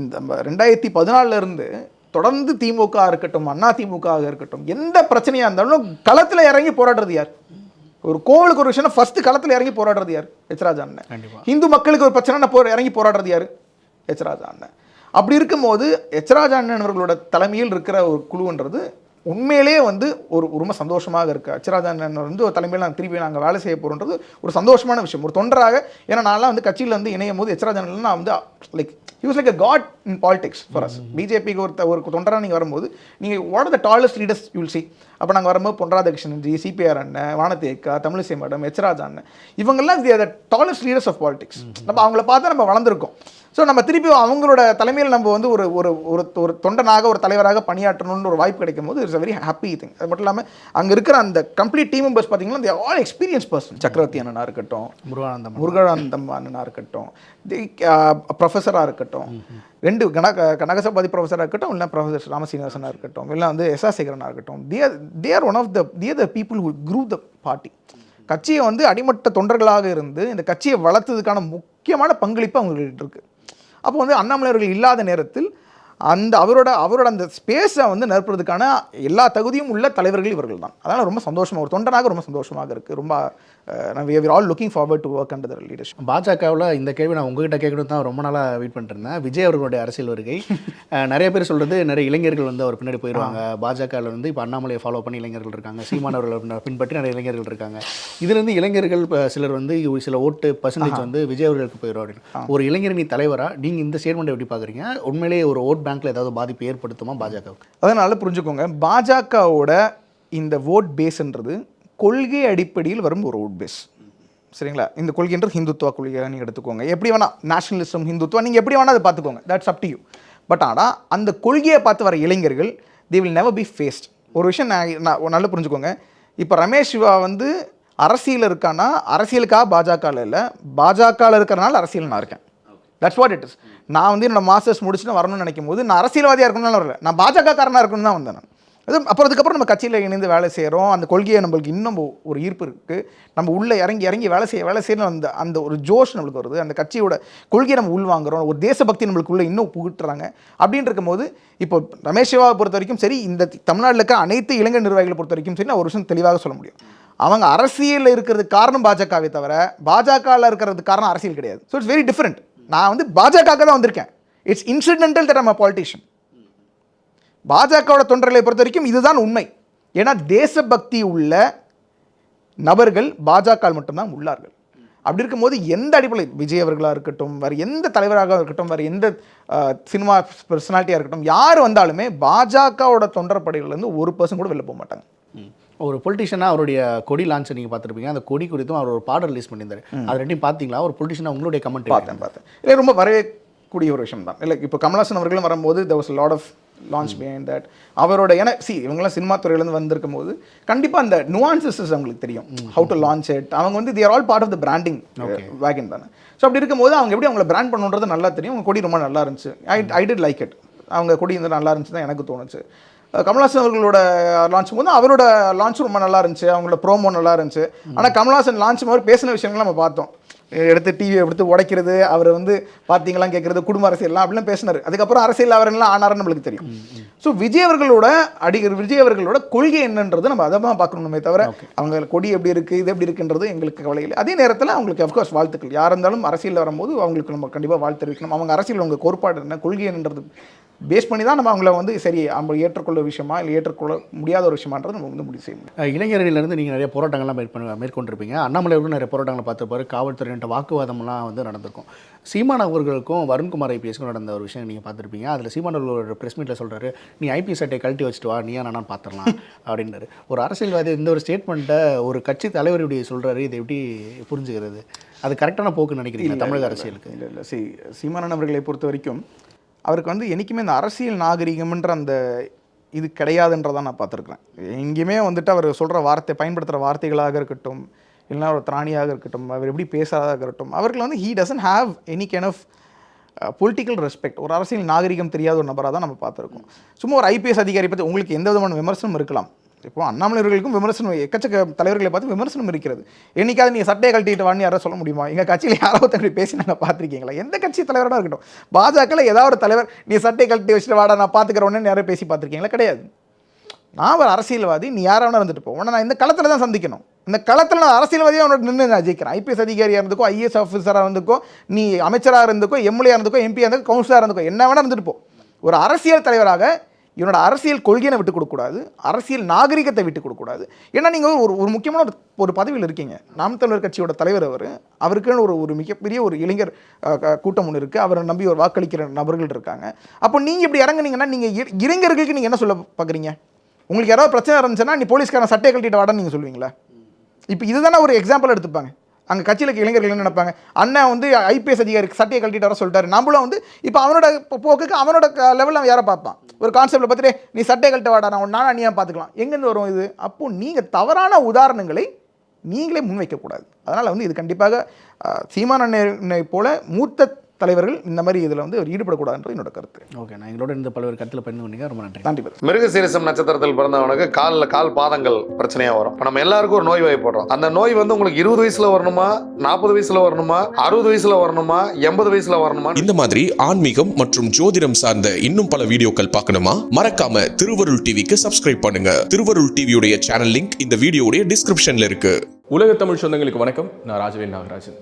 இந்த 2014 இருந்து தொடர்ந்து திமுக இருக்கட்டும், அண்ணா திமுக இருக்கட்டும், எந்த பிரச்சனையாக இருந்தாலும் களத்தில் இறங்கி போராடுறது யார்? ஒரு கோவிலுக்கு ஒரு விஷயம் ஃபர்ஸ்ட் களத்தில் இறங்கி போராடுறது யார்? ஹெச் ராஜா அண்ணன். இந்து மக்களுக்கு ஒரு பிரச்சனை இறங்கி போராடுறது யார்? ஹெச் ராஜா அண்ணன். அப்படி இருக்கும்போது ஹெச் ராஜா அண்ணன் அவர்களோட தலைமையில் இருக்கிற ஒரு குழுன்றது உண்மையிலேயே வந்து ரொம்ப சந்தோஷமாக இருக்குது. ஹெச் ராஜா அண்ணன் வந்து ஒரு தலைமையில் நாங்கள் திருப்பி நாங்கள் வேலை செய்ய போகிறோன்றது ஒரு சந்தோஷமான விஷயம். ஒரு தொண்டராக, ஏன்னா நான்லாம் வந்து கட்சியில் வந்து இணையும் போது ஹெச் ராஜா அண்ணன் நான் வந்து like he was like a god in politics for us. பிஜேபிக்கு ஒரு தொண்டராக நீங்கள் வரும்போது நீங்கள் what are the tallest leaders you will see. அப்போ நாங்கள் வரும்போது பொன் ராதாகிருஷ்ணன் ஜி, சிபிஆர் அண்ணன், வானதி அக்கா, தமிழிசை மேடம், ஹெச் ராஜா அண்ணன், இவங்கெல்லாம் the tallest leaders of politics. நம்ம அவங்கள பார்த்தா நம்ம வளர்ந்துருக்கோம். ஸோ நம்ம திருப்பி அவங்களோட தலைமையில் நம்ம வந்து ஒரு தொண்டனாக, ஒரு தலைவராக பணியாற்றணும்னு ஒரு வாய்ப்பு கிடைக்கும் போது it's a very happy thing. அது மட்டும் இல்லாமல் அங்கே இருக்கிற அந்த கம்ப்ளீட் டீம் மெம்பர்ஸ் பார்த்தீங்கன்னா தே ஆல் எக்ஸ்பீரியன்ஸ் பர்சன். சக்கரவர்த்தி அண்ணனா இருக்கட்டும், முருகானந்தம் அண்ணனா இருக்கட்டும், ப்ரொஃபஸராக இருக்கட்டும், 2 கனகசபாதி ப்ரொஃபஸராக இருக்கட்டும், இல்லை ப்ரொஃபஸர் ராமசீனிவாசனாக இருக்கட்டும், இல்லை வந்து எஸ்.ஆர். சேகரனாக இருக்கட்டும், they are one of the people who grew the party. கட்சியை வந்து அடிமட்ட தொண்டர்களாக இருந்து இந்த கட்சியை வளர்த்ததுக்கான முக்கியமான பங்களிப்பு அவங்கள்ட்ட இருக்குது. அப்போ வந்து அண்ணாமலை அவர்கள் இல்லாத நேரத்தில் அவரோட அந்த ஸ்பேஸை வந்து நிரப்புறதுக்கான எல்லா தகுதியும் உள்ள தலைவர்கள் இவர்கள் தான். அதனால் ரொம்ப சந்தோஷமாக, ஒரு தொண்டனாக ரொம்ப சந்தோஷமாக இருக்குது. ரொம்ப we are all looking forward to work under the leadership. பாஜகவில் இந்த கேள்வி நான் உங்ககிட்ட கேட்கணும் தான் ரொம்ப நாளாக வெயிட் பண்ணிட்டு இருந்தேன். விஜய் அவர்களுடைய அரசியல் வருகை நிறைய பேர் சொல்கிறது, நிறைய இளைஞர்கள் வந்து அவர் பின்னாடி போயிடுவாங்க. பாஜகவில் வந்து இப்போ அண்ணாமலையை ஃபாலோ பண்ணி இளைஞர்கள் இருக்காங்க, சீமான் அவர்களை பின்பற்றி நிறைய இளைஞர்கள் இருக்காங்க. இதுலேருந்து இளைஞர்கள் சிலர் வந்து சில ஓட்டு பர்சன்டேஜ் வந்து விஜய் அவர்களுக்கு போயிடும் அப்படின்னு. ஒரு இளைஞரணி தலைவராக நீங்கள் இந்த ஸ்டேட்மெண்ட் எப்படி பார்க்குறீங்க? உண்மையிலேயே ஒரு ஓட் பேங்க்கில் ஏதாவது பாதிப்பு ஏற்படுத்துமா பாஜகவுக்கு? அதனால் புரிஞ்சுக்கோங்க, பாஜகவோட இந்த ஓட் பேஸ்ன்றது கொள்கை அடிப்படையில் வரும் ஒரு ஓட் பேஸ். சரிங்களா? இந்த கொள்கைன்றது ஹிந்துத்துவா கொள்கையாக நீங்கள் எடுத்துக்கோங்க. எப்படி வேணால் நேஷனலிசம், ஹிந்துத்துவா, நீங்கள் எப்படி வேணால் அதை பார்த்துக்கோங்க. That's up to you. But ஆனால் அந்த கொள்கையை பார்த்து வர இளைஞர்கள் they will never be faced. ஒரு விஷயம் நான் நல்லா புரிஞ்சுக்கோங்க. இப்போ ரமேஷ் சிவா வந்து அரசியல் இருக்கான்னா அரசியலுக்காக பாஜகவில் இல்லை, பாஜகவில் இருக்கிறனால அரசியல் நான் இருக்கேன். That's what it is. நான் வந்து என்னோட மாஸ்டர்ஸ் முடிச்சுட்டு வரணும்னு நினைக்கும் போது நான் அரசியல்வாதியாக இருக்கணும்னு வரல, நான் பாஜக காரனாக இருக்கணும்னு தான் வந்தேன். அதுக்கப்புறம் நம்ம கட்சியில் இணைந்து வேலை செய்கிறோம். அந்த கொள்கையை நம்மளுக்கு இன்னும் ஒரு ஈர்ப்பு இருக்குது. நம்ம உள்ளே இறங்கி வேலை செய்யணும். அந்த ஒரு ஜோஷ் நம்மளுக்கு வருது. அந்த கட்சியோட கொள்கையை நம்ம உள்வாங்குறோம். ஒரு தேசபக்தி நம்மளுக்கு உள்ளே இன்னும் புகுட்டுறாங்க. அப்படின்னு இருக்கும்போது இப்போ ரமேஷ் சிவாவை பொறுத்த வரைக்கும் சரி, இந்த தமிழ்நாட்டில் இருக்க அனைத்து இளைஞர் நிர்வாகிகளை பொறுத்த வரைக்கும் சரி, நான் ஒரு விஷயம் தெளிவாக சொல்ல முடியும். அவங்க அரசியலில் இருக்கிறதுக்கு காரணம் பாஜகவே தவிர பாஜகவில் இருக்கிறதுக்கு காரணம் அரசியல் கிடையாது. So it's very different. நான் வந்து பாஜக தான் வந்திருக்கேன். It's incidental that I'm a politician. பாஜகவோட தொண்டர்களை பொறுத்த வரைக்கும் இதுதான் உண்மை. ஏன்னா தேசபக்தி உள்ள நபர்கள் பாஜக மட்டும்தான் உள்ளார்கள். அப்படி இருக்கும்போது எந்த அடிப்படையில் விஜய் அவர்களாக இருக்கட்டும், வேறு எந்த தலைவராக இருக்கட்டும், வேறு எந்த சினிமா பர்சனாலிட்டியாக இருக்கட்டும், யார் வந்தாலுமே பாஜகவோட தொண்டர்படையிலேருந்து ஒரு பர்சன் கூட வெளில போக மாட்டாங்க. ஒரு பொலிட்டிஷனாக அவருடைய கொடி லான்ச்சை நீங்கள் பார்த்துருப்பீங்க. அந்த கொடி குறித்தும் அவர் ஒரு பாடல் ரிலீஸ் பண்ணியிருந்தாரு. அது ரெண்டையும் பார்த்தீங்களா? ஒரு பொலிட்டிஷனாக உங்களுடைய கமெண்ட் பார்த்தேன். இல்லை, ரொம்ப வரவேற்கக்கூடிய ஒரு விஷயம் தான். இல்லை, இப்போ கமல்ஹாசன் அவர்களும் வரும்போது there was a lot of launch behind that. அவரோட இவங்கெல்லாம் சினிமா துறையிலேருந்து வந்திருக்கும் போது கண்டிப்பாக அந்த nuances அவங்களுக்கு தெரியும், how to launch it. அவங்க வந்து they are all part of the branding wagon தானே. ஸோ அப்படி இருக்கும்போது அவங்க எப்படி அவங்கள பிராண்ட் பண்ணுன்றது நல்லா தெரியும். அவங்க கொடி ரொம்ப நல்லா இருந்துச்சு. I did like it. அவங்க கொடி வந்து நல்லா இருந்துச்சு தான் எனக்கு தோணுச்சு. கமல்ஹாசன் அவர்களோட லான்ச் போது அவரோட லான்ச் ரொம்ப நல்லா இருந்துச்சு, அவங்களோட ப்ரோமோ நல்லா இருந்துச்சு. ஆனால் கமல்ஹாசன் லான்ச் மாதிரி பேசின விஷயங்கள் நம்ம பார்த்தோம். எடுத்து டிவியை எடுத்து உடைக்கிறது, அவர் வந்து பார்த்தீங்களாம் கேட்குறது, குடும்ப அரசியல்லாம் அப்படிலாம் பேசினார். அதுக்கப்புறம் அரசியல் அவரெல்லாம் ஆனார்னு நம்மளுக்கு தெரியும். ஸோ விஜய் அவர்களோட கொள்கை என்னன்றது நம்ம அதை தான் பார்க்கணுமே தவிர அவங்க கொடி எப்படி இருக்குது, இது எப்படி இருக்குன்றது எங்களுக்கு கவலை இல்லை. அதே நேரத்தில் அவங்களுக்கு அஃப்கோர்ஸ் வாழ்த்துக்கள். யார் இருந்தாலும் அரசியலில் வரும்போது அவங்களுக்கு நம்ம கண்டிப்பாக வாழ்த்து தெரிவிக்கணும். அவங்க அரசியல் அவங்க கோட்பாடு என்ன, கொள்கை என்னன்றது பேஸ் பண்ணி தான் நம்ம அவங்கள வந்து சரி அவங்க ஏற்றுக்கொள்ள விஷயமா இல்லை ஏற்றுக்கொள்ள முடியாத ஒரு விஷயமான்றது நம்ம வந்து முடிவு செய்ய முடியும். இளைஞர்களிலிருந்து நீங்கள் நிறைய போராட்டங்கள்லாம் மேற்கொண்டிருப்பீங்க. அண்ணாமலையோடு நிறைய போராட்டங்களை பார்த்துப்பாரு. காவல்துறையிட்ட வாக்குவாதம்லாம் வந்து நடந்திருக்கும். சீமான் அவர்களுக்கும் வருண்குமார் ஐபிஎஸ்க்கும் நடந்த ஒரு விஷயம் நீங்கள் பார்த்துருப்பீங்க. அதில் சீமான் அவர்களோட ப்ரெஸ் மீட்டில் சொல்கிறாரு, நீ ஐபிஎஸ் சட்டை கழட்டி வச்சுட்டு வா, நீயா நானும் பார்த்துடலாம் அப்படின்னாரு. ஒரு அரசியல்வாதி இந்த ஒரு ஸ்டேட்மெண்ட்டை ஒரு கட்சி தலைவர் இப்படி சொல்கிறாரு, இதை எப்படி புரிஞ்சுக்கிறது? அது கரெக்டான போக்குன்னு நினைக்கிறீங்க தமிழக அரசியலுக்கு? இல்லை, சீமானன் அவர்களை பொறுத்த வரைக்கும் அவருக்கு வந்து என்றைக்குமே இந்த அரசியல் நாகரிகம்ன்ற அந்த இது கிடையாதுன்றதான் நான் பார்த்துருக்குறேன். எங்கேயுமே வந்துட்டு அவர் சொல்கிற பயன்படுத்துகிற வார்த்தைகளாக இருக்கட்டும், இல்லைனா ஒரு திராணியாக இருக்கட்டும், அவர் எப்படி பேசுகிறதாக இருக்கட்டும், அவர்கள் வந்து he doesn't have any kind of political respect. ஒரு அரசியல் நாகரிகம் தெரியாத ஒரு நபராக தான் நம்ம பார்த்துருக்கோம். சும்மா ஒரு ஐபிஎஸ் அதிகாரி பற்றி உங்களுக்கு எந்த விதமான விமர்சனம் இருக்கலாம். இப்போ அண்ணாமலைவர்களுக்கும் விமர்சனம், எக்கச்சக்க தலைவர்களை பார்த்து விமர்சனம் இருக்கிறது. என்னைக்காவது நீ சட்டையை கழட்டிட்டு வான்னு யாராவது சொல்ல முடியுமா? எங்கள் கட்சியில் யாராவது தம்பி பேசி நாங்கள் பார்த்துருக்கீங்களா? எந்த கட்சி தலைவராக இருக்கட்டும், பாஜகவில் ஏதாவது ஒரு தலைவர் நீ சட்டையை கழட்டி வச்சுட்டு வாடா நான் பார்த்துக்கிறோன்னு யாரும் பேசி பார்த்துருக்கீங்களா? கிடையாது. நான் ஒரு அரசியல்வாதி, நீ யாராவது இருந்துட்டு போ, உன்னை நான் இந்த களத்தில் தான் சந்திக்கணும். இந்த களத்தில் நான் அரசியல்வாதியாக உன்னோட நின்று நான் ஜெயிக்கிறேன். ஐபிஎஸ் அதிகாரியாக இருந்துக்கோ, ஐஏஎஸ் ஆஃபீஸராக இருந்துக்கோ, நீ அமைச்சராக இருந்துக்கோ, எம்எல்ஏ இருந்துக்கோ, எம்பியாக இருந்துக்கோ, கவுன்சிலராக இருந்துக்கோ, என்ன வேணா இருந்துட்டு போ. ஒரு அரசியல் தலைவராக இவனோட அரசியல் கொள்கையை விட்டு கொடுக்கக்கூடாது, அரசியல் நாகரிகத்தை விட்டு கொடுக்கக்கூடாது. ஏன்னா நீங்கள் ஒரு முக்கியமான ஒரு பதவியில் இருக்கீங்க. நாம் தமிழர் கட்சியோட தலைவர் அவருக்குன்னு ஒரு மிகப்பெரிய ஒரு இளைஞர் கூட்டம் ஒன்று இருக்குது. அவரை நம்பி ஒரு வாக்களிக்கிற நபர்கள் இருக்காங்க. அப்போ நீங்கள் இப்படி இறங்குனீங்கன்னா நீங்கள் இளைஞர்களுக்கு நீங்கள் என்ன சொல்ல பார்க்குறீங்க? உங்களுக்கு யாராவது பிரச்சனை இருந்துச்சுன்னா நீ போலீஸ்காரன் சட்டையை கழட்டிட்டு வாடான்னு நீங்கள் சொல்லுவீங்களா? இப்போ இதுதானே ஒரு எக்ஸாம்பிள் எடுத்துப்பாங்க. அங்கே கட்சியில் இருக்க இளைஞர்கள் என்ன நினைப்பாங்க, அண்ணன் வந்து ஐபிஎஸ் அதிகாரிக்கு சட்டையை கழட்டிட்டு வர சொல்லிட்டாரு, நம்மளும் வந்து இப்போ அவனோட போக்குக்கு அவனோட லெவலில் அவன் யாரை பார்ப்பான்? ஒரு கான்செப்டில் பார்த்துட்டு நீ சட்டையை கழட்ட வாடா, நான் அண்ணியாக பார்த்துக்கலாம், எங்கேருந்து வரும் இது? அப்போது நீங்கள் தவறான உதாரணங்களை நீங்களே முன்வைக்கக்கூடாது. அதனால் வந்து இது கண்டிப்பாக சீமான் அண்ணனை போல மூத்த தலைவர்கள் இந்த மாதிரி இதில் வந்து ஈடுபடக்கூடாதுன்றது என்னோட கருத்து. ஓகே, நான் எங்களோட இந்த பல்வேறு கருத்தில் பயந்து கொண்டீங்க, ரொம்ப நன்றி. நன்றி. மிருகசீரிசம் நட்சத்திரத்தில் பிறந்தவனுக்கு கால் பாதங்கள் பிரச்சனையா வரும். இப்போ நம்ம எல்லாருக்கும் ஒரு நோய் வாய்ப்படுறோம். அந்த நோய் வந்து உங்களுக்கு 20 வயசுல வரணுமா, 40 வயசுல வரணுமா, 60 வயசுல வரணுமா, 80 வயசுல வரணுமா? இந்த மாதிரி ஆன்மீகம் மற்றும் ஜோதிடம் சார்ந்த இன்னும் பல வீடியோக்கள் பார்க்கணுமா? மறக்காம திருவருள் டிவிக்கு சப்ஸ்கிரைப் பண்ணுங்க. திருவருள் டிவியுடைய சேனல் லிங்க் இந்த வீடியோடைய டிஸ்கிரிப்ஷன்ல இருக்கு. உலக தமிழ் சொந்தங்களுக்கு வணக்கம். நான் ராஜவேல் நாகராஜன்.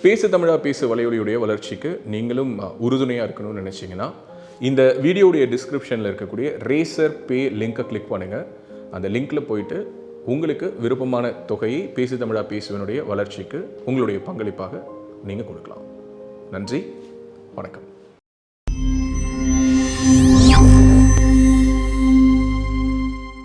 பேசு தமிழா பேசு வலையொலியுடைய வளர்ச்சிக்கு நீங்களும் உறுதுணையாக இருக்கணும்னு நினச்சிங்கன்னா இந்த வீடியோடைய டிஸ்கிரிப்ஷனில் இருக்கக்கூடிய ரேசர் பே லிங்கை கிளிக் பண்ணுங்கள். அந்த லிங்க்கில் போயிட்டு உங்களுக்கு விருப்பமான தொகையை பேசு தமிழா பேசுவனுடைய வளர்ச்சிக்கு உங்களுடைய பங்களிப்பாக நீங்கள் கொடுக்கலாம். நன்றி, வணக்கம்.